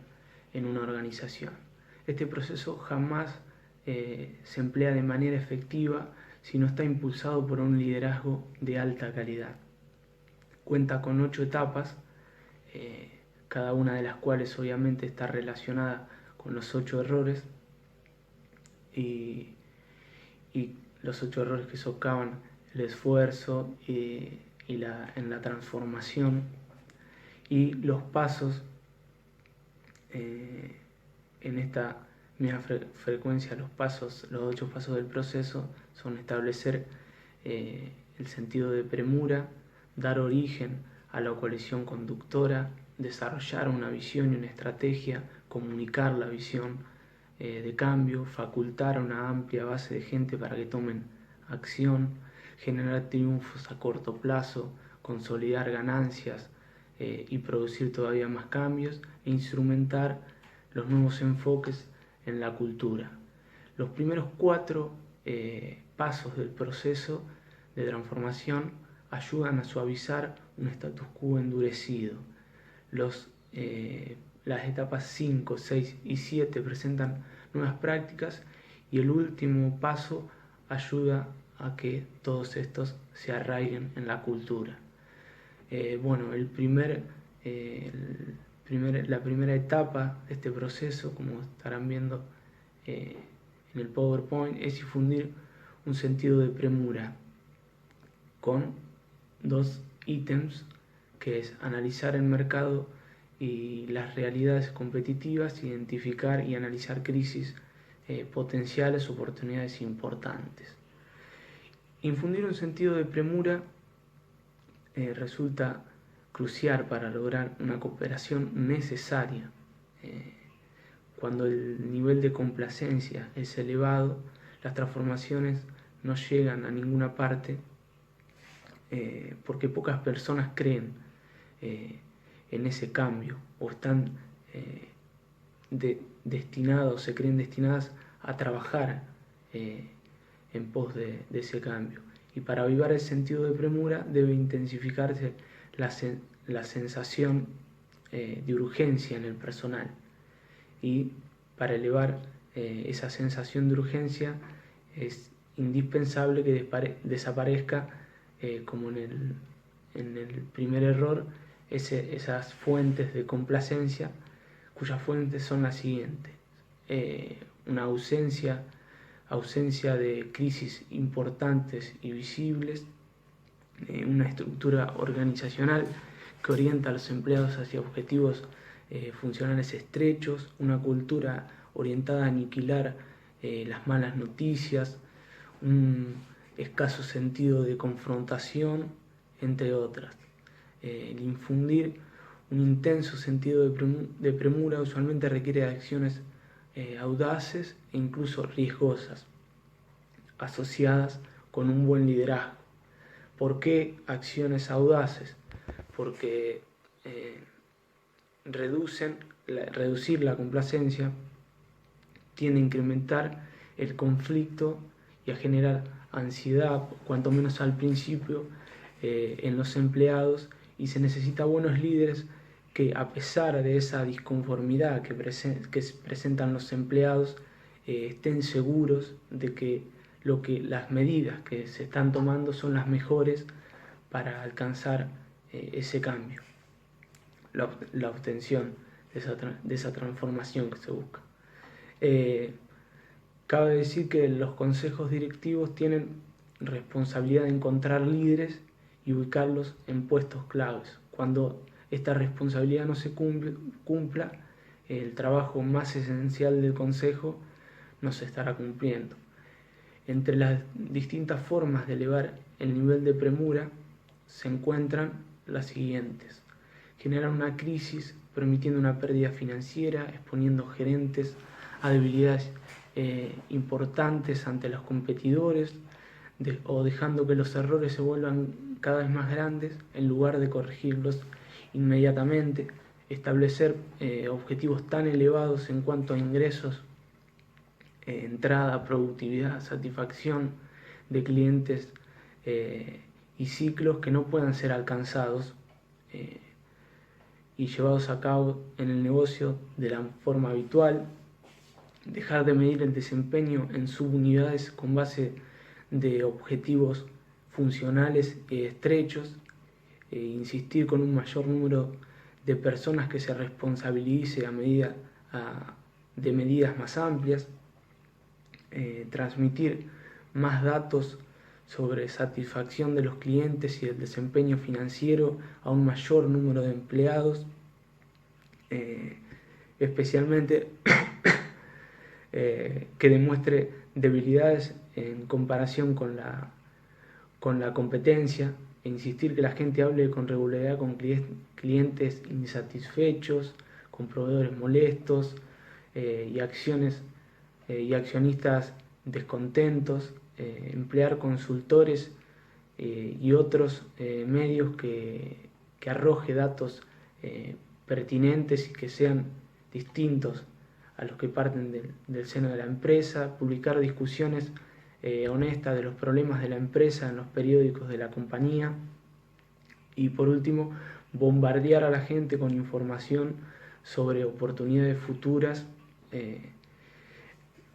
en una organización. Este proceso jamás se emplea de manera efectiva si no está impulsado por un liderazgo de alta calidad. Cuenta con 8 etapas, cada una de las cuales obviamente está relacionada con los 8 errores y los 8 errores que socavan el esfuerzo en la transformación, y los pasos en esta misma frecuencia. Los 8 pasos del proceso son establecer el sentido de premura, dar origen a la coalición conductora, desarrollar una visión y una estrategia, comunicar la visión de cambio, facultar a una amplia base de gente para que tomen acción, generar triunfos a corto plazo, consolidar ganancias y producir todavía más cambios, e instrumentar los nuevos enfoques en la cultura. Los primeros 4 pasos del proceso de transformación ayudan a suavizar un status quo endurecido. Las etapas 5, 6 y 7 presentan nuevas prácticas, y el último paso ayuda a que todos estos se arraiguen en la cultura. Bueno, la primera etapa de este proceso, como estarán viendo en el PowerPoint, es difundir un sentido de premura con 2 ítems, que es analizar el mercado y las realidades competitivas, identificar y analizar crisis potenciales, oportunidades importantes. Infundir un sentido de premura resulta crucial para lograr una cooperación necesaria. Cuando el nivel de complacencia es elevado, las transformaciones no llegan a ninguna parte porque pocas personas creen en ese cambio o están destinados, se creen destinadas a trabajar en pos de ese cambio. Y para avivar el sentido de premura debe intensificarse la sensación de urgencia en el personal. Y para elevar esa sensación de urgencia es indispensable que desaparezca, como en el primer error, esas fuentes de complacencia, cuyas fuentes son las siguientes: una ausencia de crisis importantes y visibles, una estructura organizacional que orienta a los empleados hacia objetivos funcionales estrechos, una cultura orientada a aniquilar las malas noticias, un escaso sentido de confrontación, entre otras. El infundir un intenso sentido de premura usualmente requiere de acciones audaces e incluso riesgosas, asociadas con un buen liderazgo. ¿Por qué acciones audaces? Porque reducir la complacencia tiende a incrementar el conflicto y a generar ansiedad, cuanto menos al principio, en los empleados, y se necesita buenos líderes que, a pesar de esa disconformidad que presentan los empleados, estén seguros de que las medidas que se están tomando son las mejores para alcanzar ese cambio, la obtención de esa transformación que se busca. Cabe decir que los consejos directivos tienen responsabilidad de encontrar líderes y ubicarlos en puestos claves. Cuando esta responsabilidad no se cumpla, el trabajo más esencial del consejo no se estará cumpliendo. Entre las distintas formas de elevar el nivel de premura se encuentran las siguientes: generar una crisis permitiendo una pérdida financiera, exponiendo gerentes a debilidades importantes ante los competidores, o dejando que los errores se vuelvan cada vez más grandes en lugar de corregirlos inmediatamente, establecer objetivos tan elevados en cuanto a ingresos, entrada, productividad, satisfacción de clientes y ciclos que no puedan ser alcanzados y llevados a cabo en el negocio de la forma habitual, dejar de medir el desempeño en subunidades con base de objetivos funcionales estrechos, insistir con un mayor número de personas que se responsabilice de medidas más amplias, transmitir más datos sobre satisfacción de los clientes y el desempeño financiero a un mayor número de empleados, especialmente que demuestre debilidades en comparación con la competencia, e insistir que la gente hable con regularidad con clientes insatisfechos, con proveedores molestos y accionistas descontentos, emplear consultores y otros medios que arroje datos pertinentes y que sean distintos a los que parten del seno de la empresa, publicar discusiones honestas de los problemas de la empresa en los periódicos de la compañía, y por último, bombardear a la gente con información sobre oportunidades futuras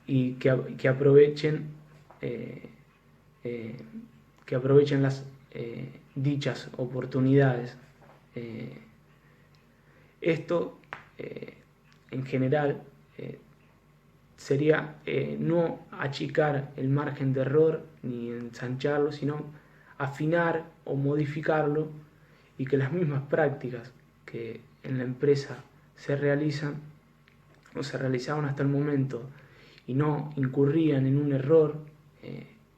y que aprovechen que aprovechen las dichas oportunidades. Esto, en general, sería no achicar el margen de error ni ensancharlo, sino afinar o modificarlo, y que las mismas prácticas que en la empresa se realizan o se realizaban hasta el momento y no incurrían en un error,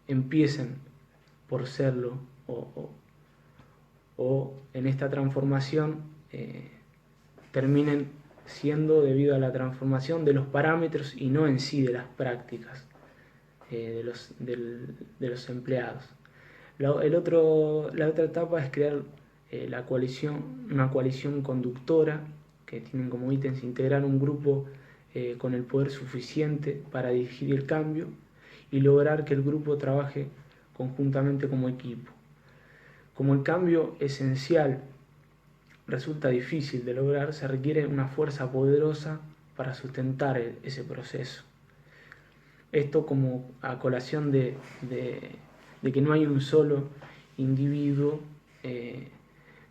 empiecen por serlo, o en esta transformación terminen siendo debido a la transformación de los parámetros y no en sí de las prácticas de los empleados. La otra etapa es crear una coalición conductora, que tienen como ítems integrar un grupo con el poder suficiente para dirigir el cambio y lograr que el grupo trabaje conjuntamente como equipo. Como el cambio esencial resulta difícil de lograr, se requiere una fuerza poderosa para sustentar ese proceso. Esto como a colación de que no hay un solo individuo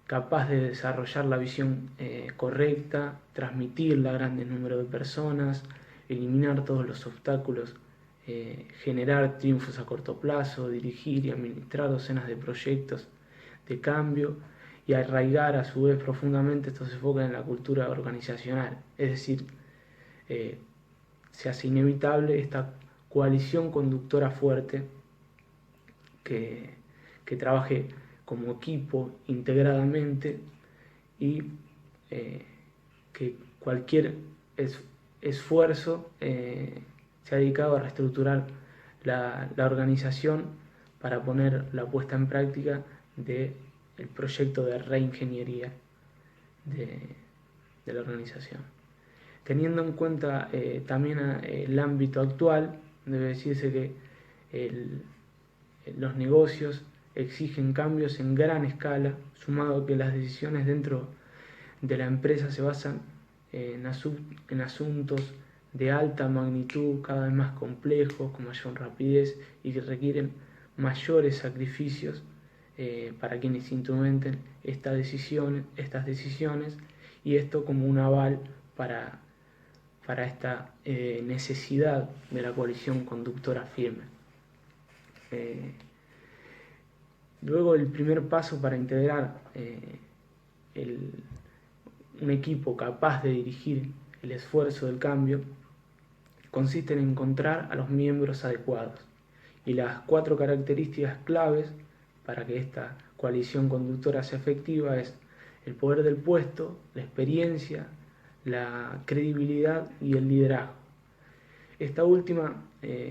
capaz de desarrollar la visión correcta, transmitirla a grandes números de personas, eliminar todos los obstáculos, generar triunfos a corto plazo, dirigir y administrar docenas de proyectos de cambio y arraigar a su vez profundamente estos enfoques en la cultura organizacional. Es decir, se hace inevitable esta coalición conductora fuerte que trabaje como equipo integradamente y que cualquier esfuerzo se ha dedicado a reestructurar la organización para poner la puesta en práctica del proyecto de reingeniería de la organización. Teniendo en cuenta también el ámbito actual, debe decirse que los negocios exigen cambios en gran escala, sumado a que las decisiones dentro de la empresa se basan en asuntos de alta magnitud, cada vez más complejos, con mayor rapidez y que requieren mayores sacrificios para quienes instrumenten estas decisiones, y esto como un aval para esta necesidad de la coalición conductora firme. Luego, el primer paso para integrar un equipo capaz de dirigir el esfuerzo del cambio consiste en encontrar a los miembros adecuados, y las 4 características claves para que esta coalición conductora sea efectiva es el poder del puesto, la experiencia, la credibilidad y el liderazgo. Esta última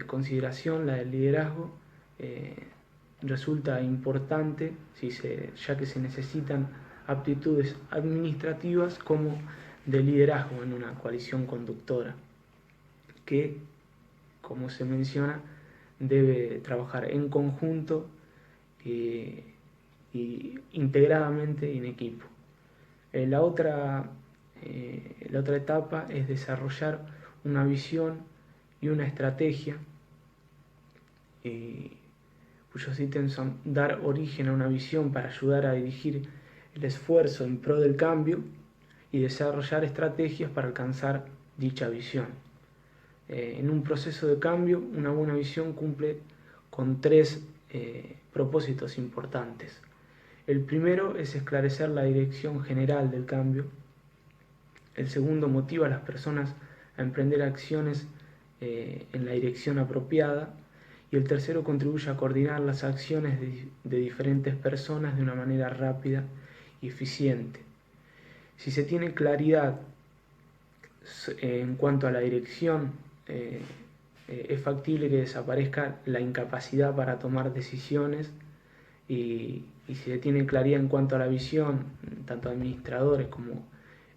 consideración, la del liderazgo, resulta importante ya que se necesitan aptitudes administrativas como de liderazgo en una coalición conductora, que, como se menciona, debe trabajar en conjunto y integradamente en equipo. La otra etapa es desarrollar una visión y una estrategia, cuyos ítems son dar origen a una visión para ayudar a dirigir el esfuerzo en pro del cambio y desarrollar estrategias para alcanzar dicha visión. En un proceso de cambio, una buena visión cumple con 3 propósitos importantes. El primero es esclarecer la dirección general del cambio. El segundo motiva a las personas a emprender acciones en la dirección apropiada. Y el tercero contribuye a coordinar las acciones de diferentes personas de una manera rápida y eficiente. Si se tiene claridad en cuanto a la dirección, es factible que desaparezca la incapacidad para tomar decisiones, y si se tiene claridad en cuanto a la visión, tanto administradores como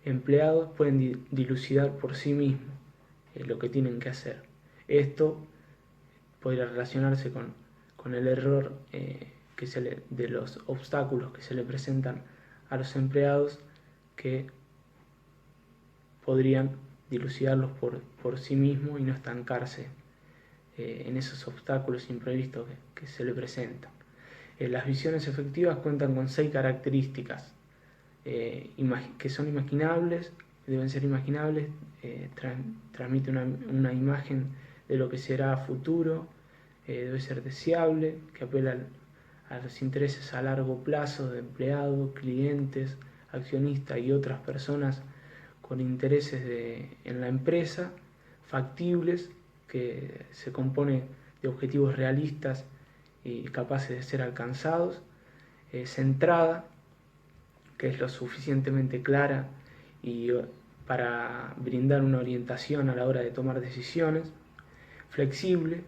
empleados pueden dilucidar por sí mismos lo que tienen que hacer. Esto podría relacionarse con el error de los obstáculos que se le presentan a los empleados, que podrían dilucidarlos por sí mismos y no estancarse en esos obstáculos imprevistos que se le presentan. Las visiones efectivas cuentan con 6 características que son imaginables, deben ser imaginables, transmite una imagen de lo que será futuro, debe ser deseable, que apela a los intereses a largo plazo de empleados, clientes, accionistas y otras personas con intereses en la empresa, factibles, que se compone de objetivos realistas y capaces de ser alcanzados, centrada, que es lo suficientemente clara y para brindar una orientación a la hora de tomar decisiones, flexible,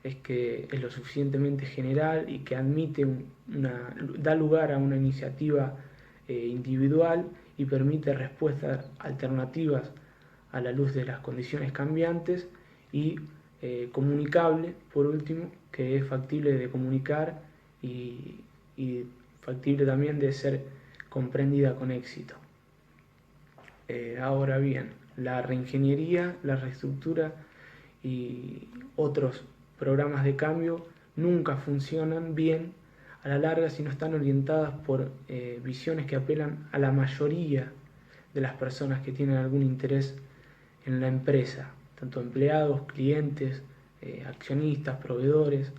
es que es lo suficientemente general y que admite da lugar a una iniciativa individual y permite respuestas alternativas a la luz de las condiciones cambiantes, y comunicable, por último, que es factible de comunicar y factible también de ser comprendida con éxito. Ahora bien, la reingeniería, la reestructura y otros programas de cambio nunca funcionan bien a la larga si no están orientadas por visiones que apelan a la mayoría de las personas que tienen algún interés en la empresa, tanto empleados, clientes, accionistas, proveedores.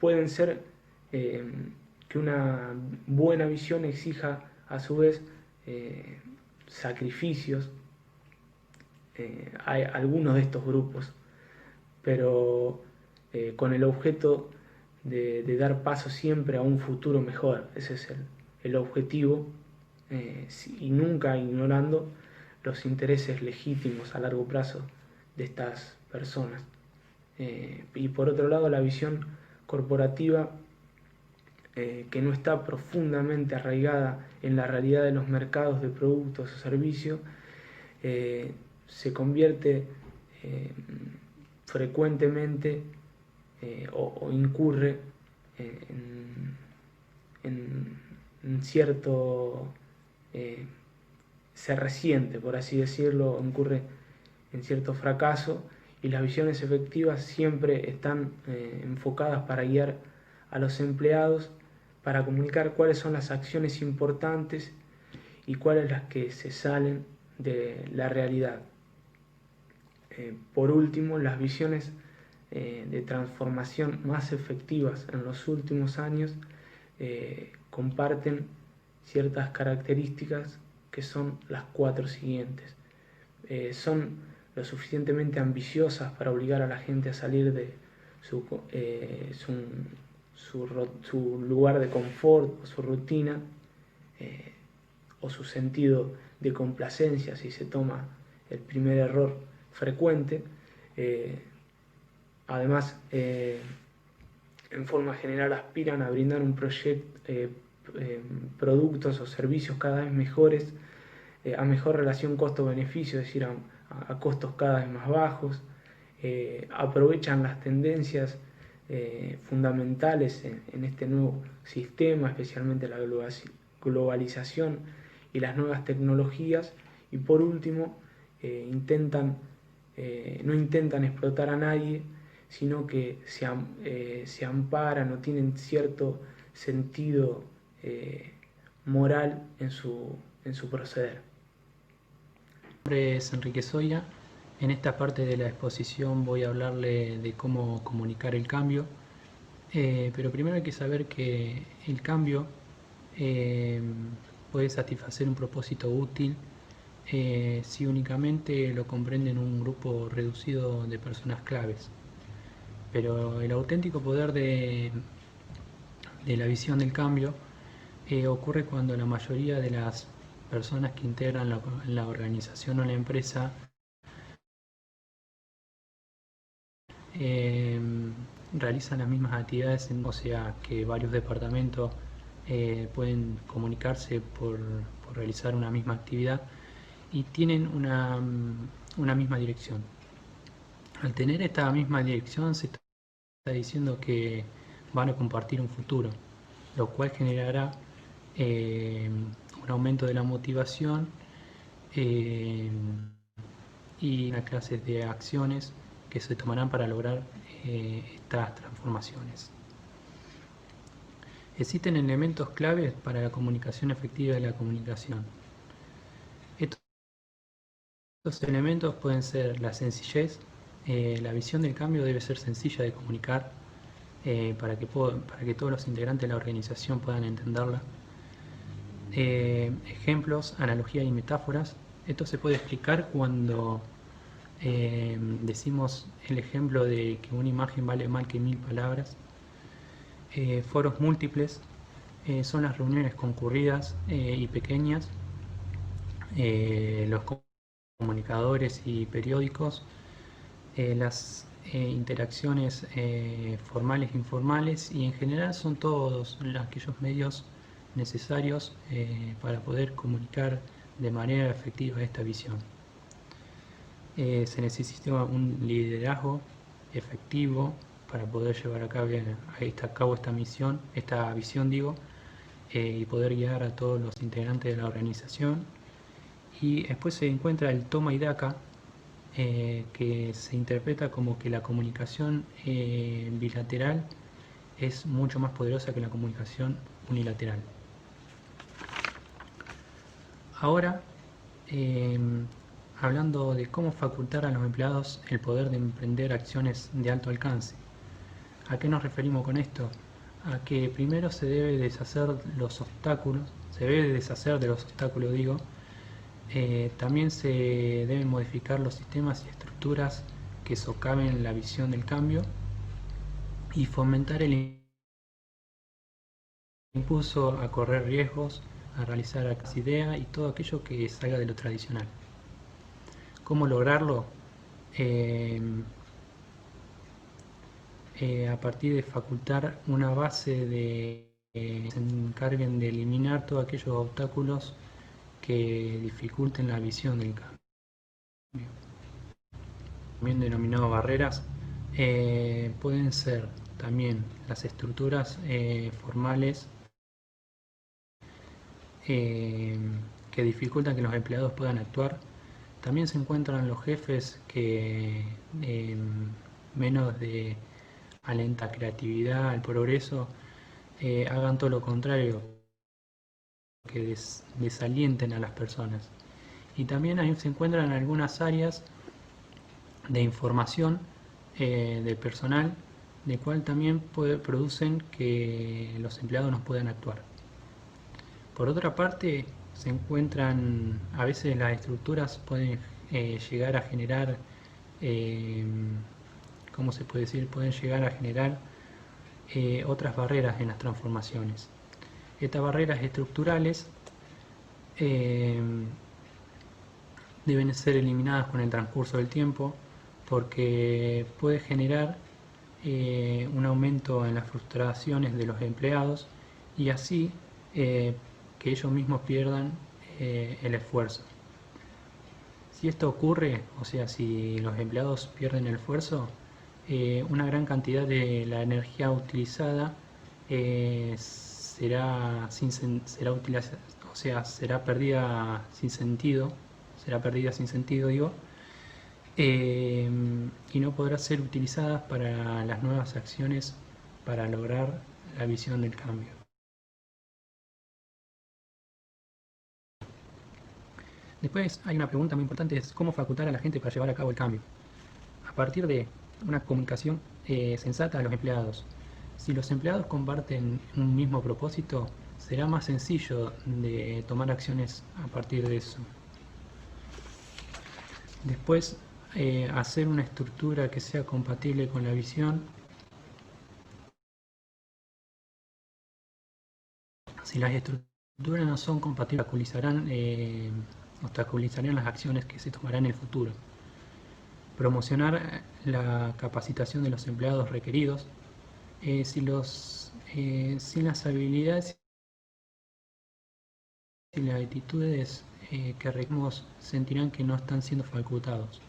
Pueden ser que una buena visión exija a su vez sacrificios. Hay algunos de estos grupos, pero con el objeto de dar paso siempre a un futuro mejor. Ese es el objetivo, y nunca ignorando los intereses legítimos a largo plazo de estas personas. Y por otro lado, la visión corporativa, que no está profundamente arraigada en la realidad de los mercados de productos o servicios, se convierte frecuentemente o incurre en cierto, se resiente, por así decirlo, incurre en cierto fracaso, y las visiones efectivas siempre están enfocadas para guiar a los empleados, para comunicar cuáles son las acciones importantes y cuáles las que se salen de la realidad. Por último, las visiones de transformación más efectivas en los últimos años comparten ciertas características que son las 4 siguientes. Son lo suficientemente ambiciosas para obligar a la gente a salir de su lugar de confort o su rutina, o su sentido de complacencia si se toma el primer error frecuente. Además, en forma general aspiran a brindar productos o servicios cada vez mejores, a mejor relación costo-beneficio, es decir, a costos cada vez más bajos. Aprovechan las tendencias fundamentales en este nuevo sistema, especialmente la globalización y las nuevas tecnologías, y por último no intentan explotar a nadie, sino que se amparan o tienen cierto sentido moral en su proceder. Mi nombre es Enrique Soya. En esta parte de la exposición voy a hablarle de cómo comunicar el cambio, pero primero hay que saber que el cambio puede satisfacer un propósito útil si únicamente lo comprenden un grupo reducido de personas claves. Pero el auténtico poder de la visión del cambio ocurre cuando la mayoría de las personas que integran la organización o la empresa realizan las mismas actividades, o sea que varios departamentos pueden comunicarse por realizar una misma actividad y tienen una misma dirección. Al tener esta misma dirección se está diciendo que van a compartir un futuro, lo cual generará un aumento de la motivación y una clase de acciones que se tomarán para lograr estas transformaciones. Existen elementos claves para la comunicación efectiva de la comunicación. Estos elementos pueden ser la sencillez. La visión del cambio debe ser sencilla de comunicar para que todos los integrantes de la organización puedan entenderla. Ejemplos, analogías y metáforas. Esto se puede explicar cuando decimos el ejemplo de que una imagen vale más que 1000 palabras. Foros múltiples son las reuniones concurridas y pequeñas. Los comunicadores y periódicos, las interacciones formales e informales, y en general son todos aquellos medios necesarios para poder comunicar de manera efectiva esta visión. Se necesita un liderazgo efectivo para poder llevar a cabo esta visión, y poder guiar a todos los integrantes de la organización. Y después se encuentra el toma y daca, que se interpreta como que la comunicación bilateral es mucho más poderosa que la comunicación unilateral. Ahora, hablando de cómo facultar a los empleados el poder de emprender acciones de alto alcance. ¿A qué nos referimos con esto? A que primero se debe deshacer de los obstáculos, también se deben modificar los sistemas y estructuras que socaven la visión del cambio, y fomentar el impulso a correr riesgos, a realizar ideas y todo aquello que salga de lo tradicional. ¿Cómo lograrlo? A partir de facultar una base que se encarguen de eliminar todos aquellos obstáculos que dificulten la visión del cambio, también denominados barreras. Pueden ser también las estructuras formales que dificultan que los empleados puedan actuar. También se encuentran los jefes que menos de alenta creatividad, el progreso, hagan todo lo contrario, que desalienten a las personas. Y también ahí se encuentran algunas áreas de información del personal, de cual también producen que los empleados no puedan actuar. Por otra parte, se encuentran, a veces las estructuras pueden llegar a generar, ¿cómo se puede decir? Pueden llegar a generar otras barreras en las transformaciones. Estas barreras estructurales deben ser eliminadas con el transcurso del tiempo, porque puede generar un aumento en las frustraciones de los empleados, y así que ellos mismos pierdan el esfuerzo. Si esto ocurre, o sea, si los empleados pierden el esfuerzo, una gran cantidad de la energía utilizada será perdida sin sentido, y no podrá ser utilizada para las nuevas acciones para lograr la visión del cambio. Después hay una pregunta muy importante, es cómo facultar a la gente para llevar a cabo el cambio. A partir de una comunicación sensata a los empleados. Si los empleados comparten un mismo propósito, será más sencillo de tomar acciones a partir de eso. Después, hacer una estructura que sea compatible con la visión. Si las estructuras no son compatibles, obstaculizarían las acciones que se tomarán en el futuro. Promocionar la capacitación de los empleados requeridos. Sin las habilidades y las actitudes que requerimos, sentirán que no están siendo facultados.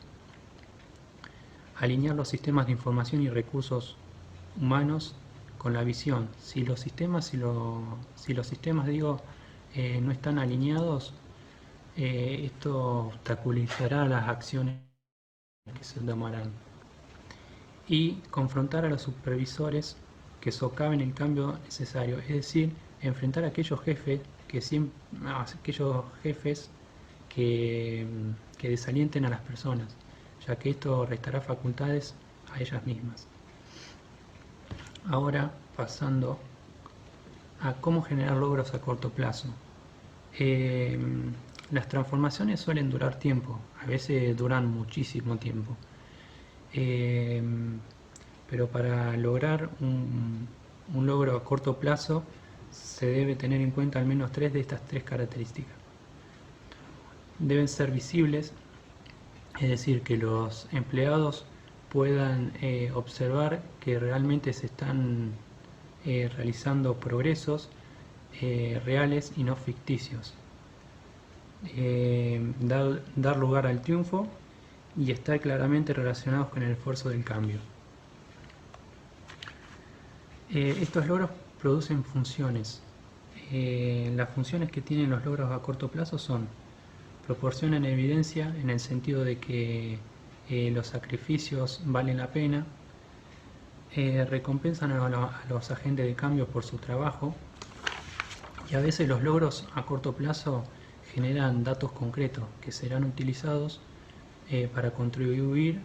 Alinear los sistemas de información y recursos humanos con la visión. Si los sistemas no están alineados, esto obstaculizará las acciones que se tomarán, y confrontar a los supervisores que socaven el cambio necesario, es decir, enfrentar a aquellos jefes que desalienten a las personas, ya que esto restará facultades a ellas mismas. Ahora, pasando a cómo generar logros a corto plazo. Las transformaciones suelen durar tiempo, a veces duran muchísimo tiempo. Pero para lograr un logro a corto plazo se debe tener en cuenta al menos 3 de estas 3 características. Deben ser visibles, es decir, que los empleados puedan observar que realmente se están realizando progresos reales y no ficticios. Dar lugar al triunfo y estar claramente relacionados con el esfuerzo del cambio. Estos logros producen funciones. Las funciones que tienen los logros a corto plazo son: proporcionan evidencia en el sentido de que los sacrificios valen la pena, recompensan a los agentes de cambio por su trabajo, y a veces los logros a corto plazo generan datos concretos que serán utilizados para contribuir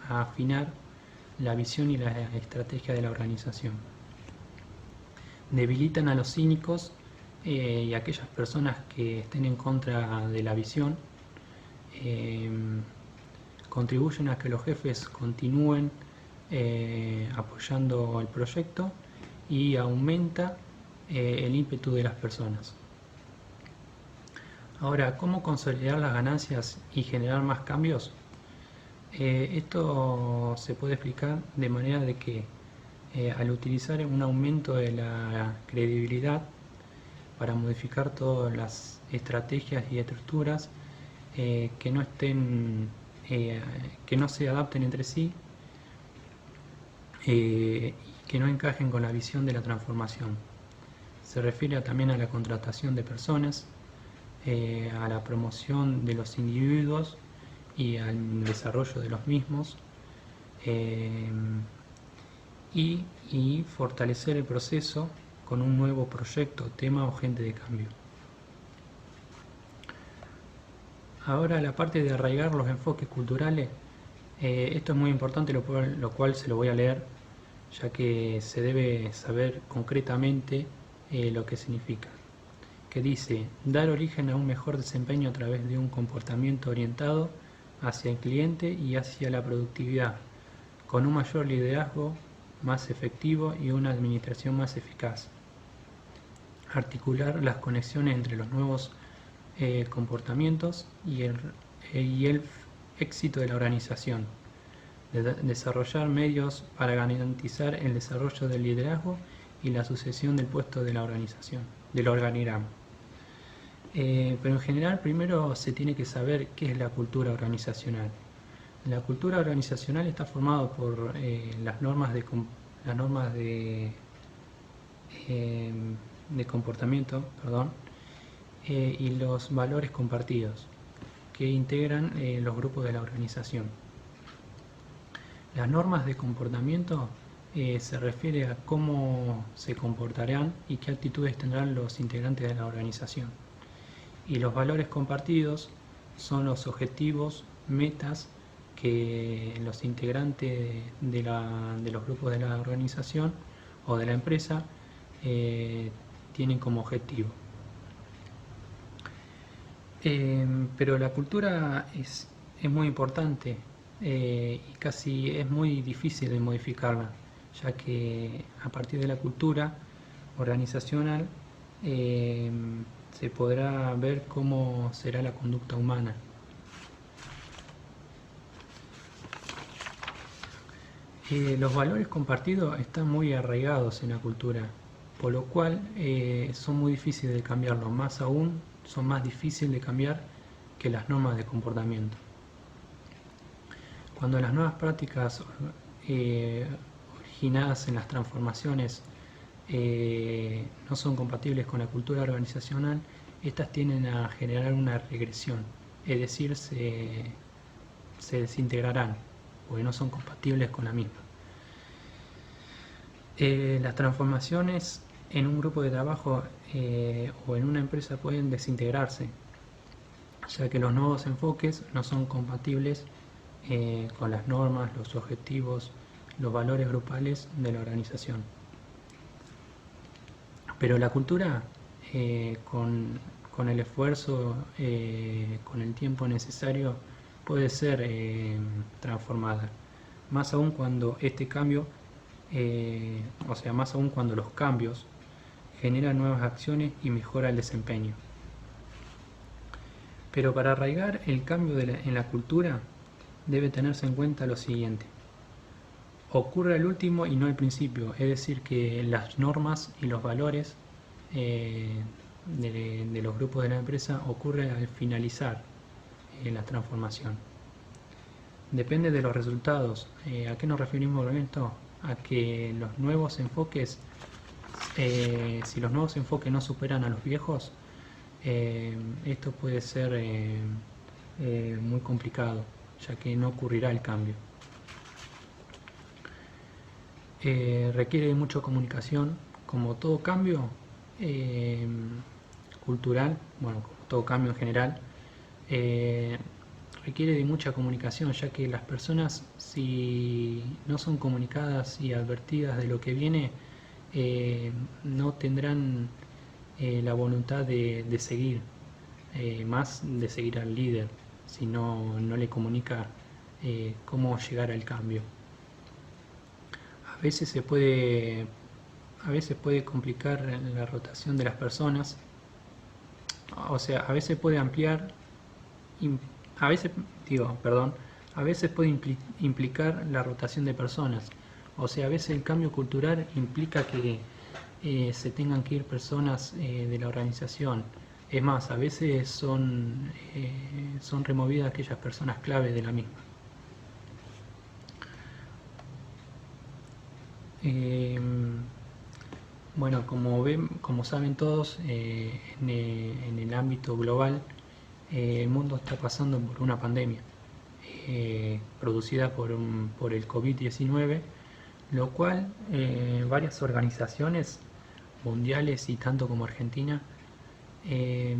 a afinar la visión y la estrategia de la organización. Debilitan a los cínicos y a aquellas personas que estén en contra de la visión. Contribuyen a que los jefes continúen apoyando el proyecto y aumenta el ímpetu de las personas. Ahora, ¿cómo consolidar las ganancias y generar más cambios? Esto se puede explicar de manera de que al utilizar un aumento de la credibilidad para modificar todas las estrategias y estructuras que no se adapten entre sí y que no encajen con la visión de la transformación. Se refiere también a la contratación de personas, a la promoción de los individuos y al desarrollo de los mismos, y fortalecer el proceso con un nuevo proyecto, tema o agente de cambio. Ahora la parte de arraigar los enfoques culturales, esto es muy importante, lo cual se lo voy a leer, ya que se debe saber concretamente lo que significa. Que dice: dar origen a un mejor desempeño a través de un comportamiento orientado hacia el cliente y hacia la productividad, con un mayor liderazgo más efectivo y una administración más eficaz. Articular las conexiones entre los nuevos comportamientos y el éxito de la organización. Desarrollar medios para garantizar el desarrollo del liderazgo y la sucesión del puesto de la organización, del organigrama. Pero en general primero se tiene que saber qué es la cultura organizacional. La cultura organizacional está formada por las normas de comportamiento, y los valores compartidos que integran los grupos de la organización. Las normas de comportamiento se refiere a cómo se comportarán y qué actitudes tendrán los integrantes de la organización. Y los valores compartidos son los objetivos, metas que los integrantes de los grupos de la organización o de la empresa tienen como objetivo. Pero la cultura es muy importante y casi es muy difícil de modificarla, ya que a partir de la cultura organizacional se podrá ver cómo será la conducta humana. Los valores compartidos están muy arraigados en la cultura, por lo cual son muy difíciles de cambiarlos, más aún son más difíciles de cambiar que las normas de comportamiento. Cuando las nuevas prácticas originadas en las transformaciones no son compatibles con la cultura organizacional, estas tienden a generar una regresión, es decir, se se desintegrarán, porque no son compatibles con la misma. Las transformaciones en un grupo de trabajo o en una empresa pueden desintegrarse, ya que los nuevos enfoques no son compatibles con las normas, los objetivos, los valores grupales de la organización. Pero la cultura, con el esfuerzo, con el tiempo necesario, puede ser transformada, más aún cuando este cambio, más aún cuando los cambios generan nuevas acciones y mejora el desempeño. Pero para arraigar el cambio en la cultura, debe tenerse en cuenta lo siguiente: ocurre al último y no al principio, es decir, que las normas y los valores de los grupos de la empresa ocurre al finalizar la transformación. Depende de los resultados. ¿A qué nos referimos con esto? A que los nuevos enfoques, si los nuevos enfoques no superan a los viejos, esto puede ser muy complicado, ya que no ocurrirá el cambio. Requiere de mucha comunicación, como todo cambio cultural, bueno, como todo cambio en general, requiere de mucha comunicación, ya que las personas, si no son comunicadas y advertidas de lo que viene, no tendrán la voluntad de seguir, más de seguir al líder, si no le comunica cómo llegar al cambio. A veces puede complicar la rotación de las personas, o sea, a veces puede ampliar, a veces puede implicar la rotación de personas, o sea, a veces el cambio cultural implica que se tengan que ir personas de la organización. Es más, a veces son removidas aquellas personas clave de la misma. Bueno, como saben todos, en el ámbito global, el mundo está pasando por una pandemia producida por el COVID-19, lo cual varias organizaciones mundiales y tanto como Argentina se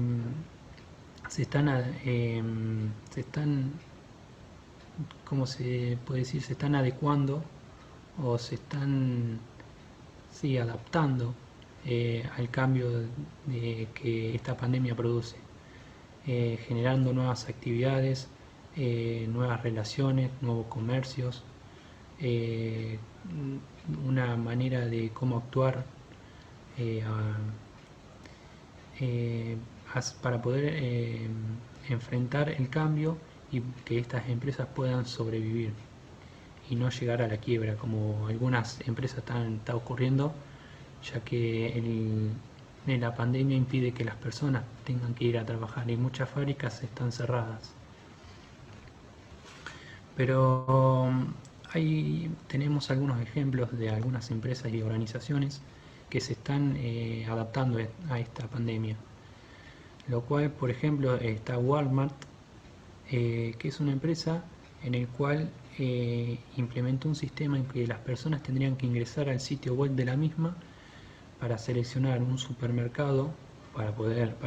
están, ¿cómo se puede decir? Se están adecuando o se están adaptando al cambio que esta pandemia produce, generando nuevas actividades, nuevas relaciones, nuevos comercios, una manera de cómo actuar para poder enfrentar el cambio y que estas empresas puedan sobrevivir y no llegar a la quiebra, como algunas empresas está ocurriendo, ya que la pandemia impide que las personas tengan que ir a trabajar y muchas fábricas están cerradas. Pero ahí tenemos algunos ejemplos de algunas empresas y organizaciones que se están adaptando a esta pandemia, lo cual, por ejemplo, está Walmart, que es una empresa en el cual implementó un sistema en que las personas tendrían que ingresar al sitio web de la misma para seleccionar un supermercado para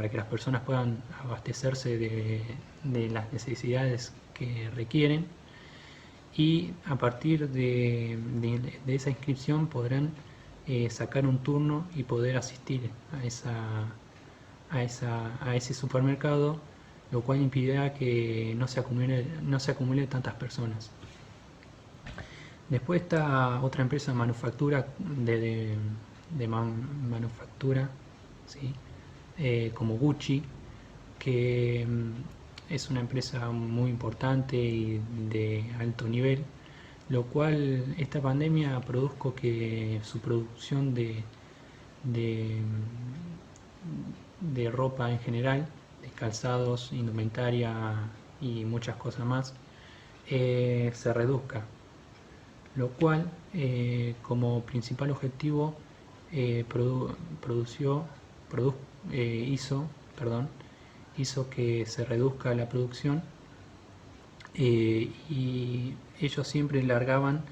que las personas puedan abastecerse de las necesidades que requieren, y a partir de esa inscripción podrán sacar un turno y poder asistir a ese supermercado, lo cual impedirá que no se acumule tantas personas. Después está otra empresa de manufactura, manufactura, ¿sí? Como Gucci, que es una empresa muy importante y de alto nivel, lo cual esta pandemia produjo que su producción de ropa en general, de calzados, indumentaria y muchas cosas más, se reduzca, lo cual como principal objetivo hizo que se reduzca la producción y ellos siempre largaban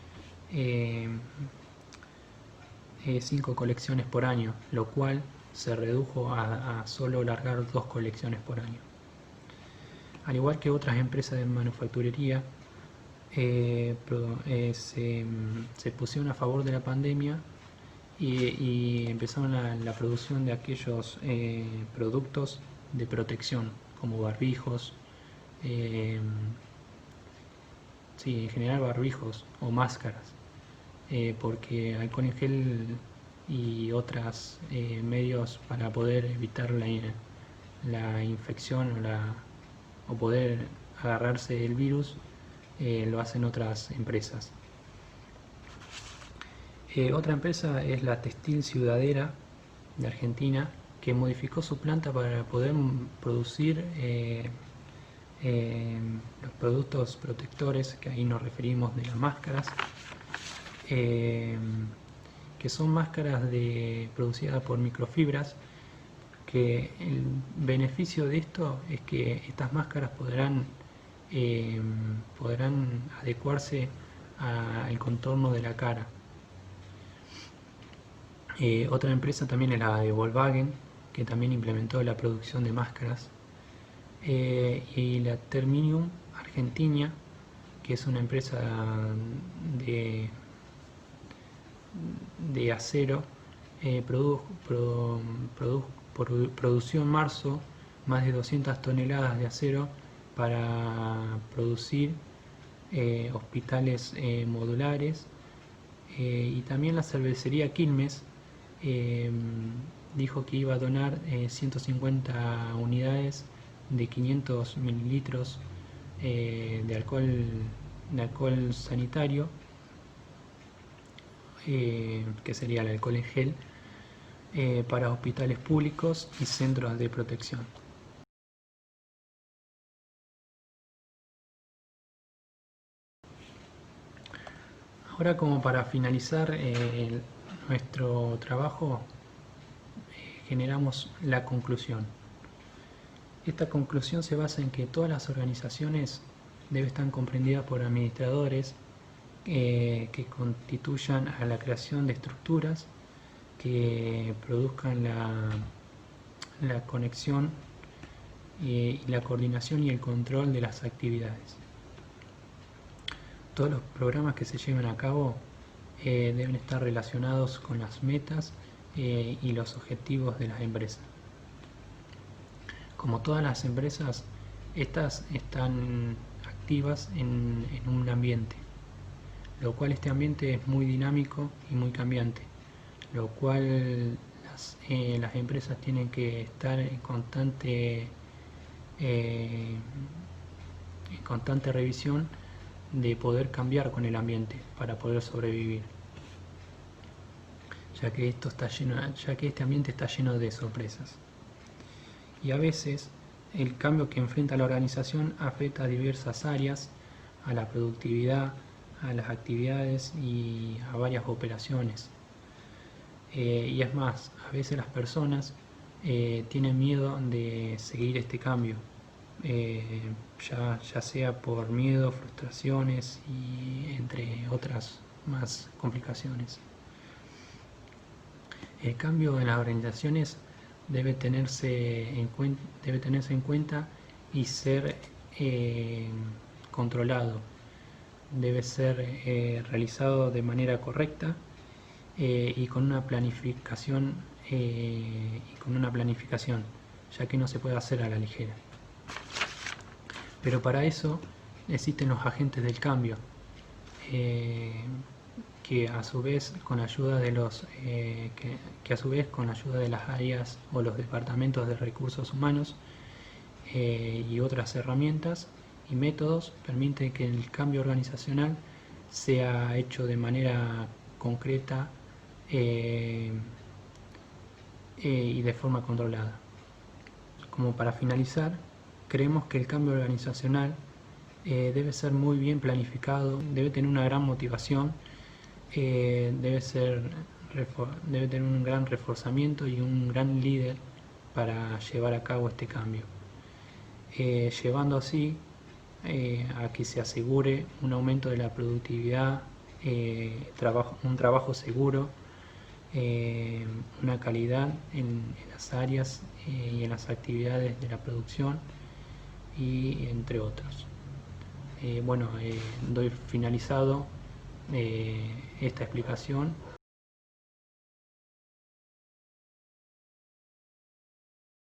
5 colecciones por año, lo cual se redujo a solo largar 2 colecciones por año. Al igual que otras empresas de manufacturería, se pusieron a favor de la pandemia y empezaron la producción de aquellos productos de protección, como barbijos, en general barbijos o máscaras, porque alcohol en gel y otros medios para poder evitar la infección o poder agarrarse del virus lo hacen otras empresas. Otra empresa es la Textil Ciudadera de Argentina, que modificó su planta para poder producir los productos protectores, que ahí nos referimos de las máscaras, que son máscaras producidas por microfibras, que el beneficio de esto es que estas máscaras podrán adecuarse al contorno de la cara. Otra empresa también es la de Volkswagen, que también implementó la producción de máscaras, y la Terminium Argentina, que es una empresa de acero, produció en marzo más de 200 toneladas de acero para producir hospitales modulares, y también la cervecería Quilmes dijo que iba a donar 150 unidades de 500 mililitros de alcohol sanitario, que sería el alcohol en gel, para hospitales públicos y centros de protección. Ahora, como para finalizar nuestro trabajo, generamos la conclusión. Esta conclusión se basa en que todas las organizaciones deben estar comprendidas por administradores que constituyan a la creación de estructuras que produzcan la conexión y la coordinación y el control de las actividades. Todos los programas que se lleven a cabo deben estar relacionados con las metas y los objetivos de las empresas. Como todas las empresas, estas están activas en un ambiente, lo cual este ambiente es muy dinámico y muy cambiante, lo cual las empresas tienen que estar en constante revisión de poder cambiar con el ambiente para poder sobrevivir, ya que este ambiente está lleno de sorpresas. Y a veces el cambio que enfrenta la organización afecta a diversas áreas, a la productividad, a las actividades y a varias operaciones. Y es más, a veces las personas tienen miedo de seguir este cambio, ya sea por miedo, frustraciones y entre otras más complicaciones. El cambio en las organizaciones debe tenerse en cuenta y ser controlado. Debe ser realizado de manera correcta y con una planificación, ya que no se puede hacer a la ligera. Pero para eso existen los agentes del cambio, que a su vez con ayuda de las áreas o los departamentos de recursos humanos y otras herramientas y métodos permiten que el cambio organizacional sea hecho de manera concreta y de forma controlada. Como para finalizar, creemos que el cambio organizacional debe ser muy bien planificado, debe tener una gran motivación, debe tener un gran reforzamiento y un gran líder para llevar a cabo este cambio, llevando así a que se asegure un aumento de la productividad, un trabajo seguro, una calidad en las áreas y en las actividades de la producción, y entre otros. Doy finalizado esta explicación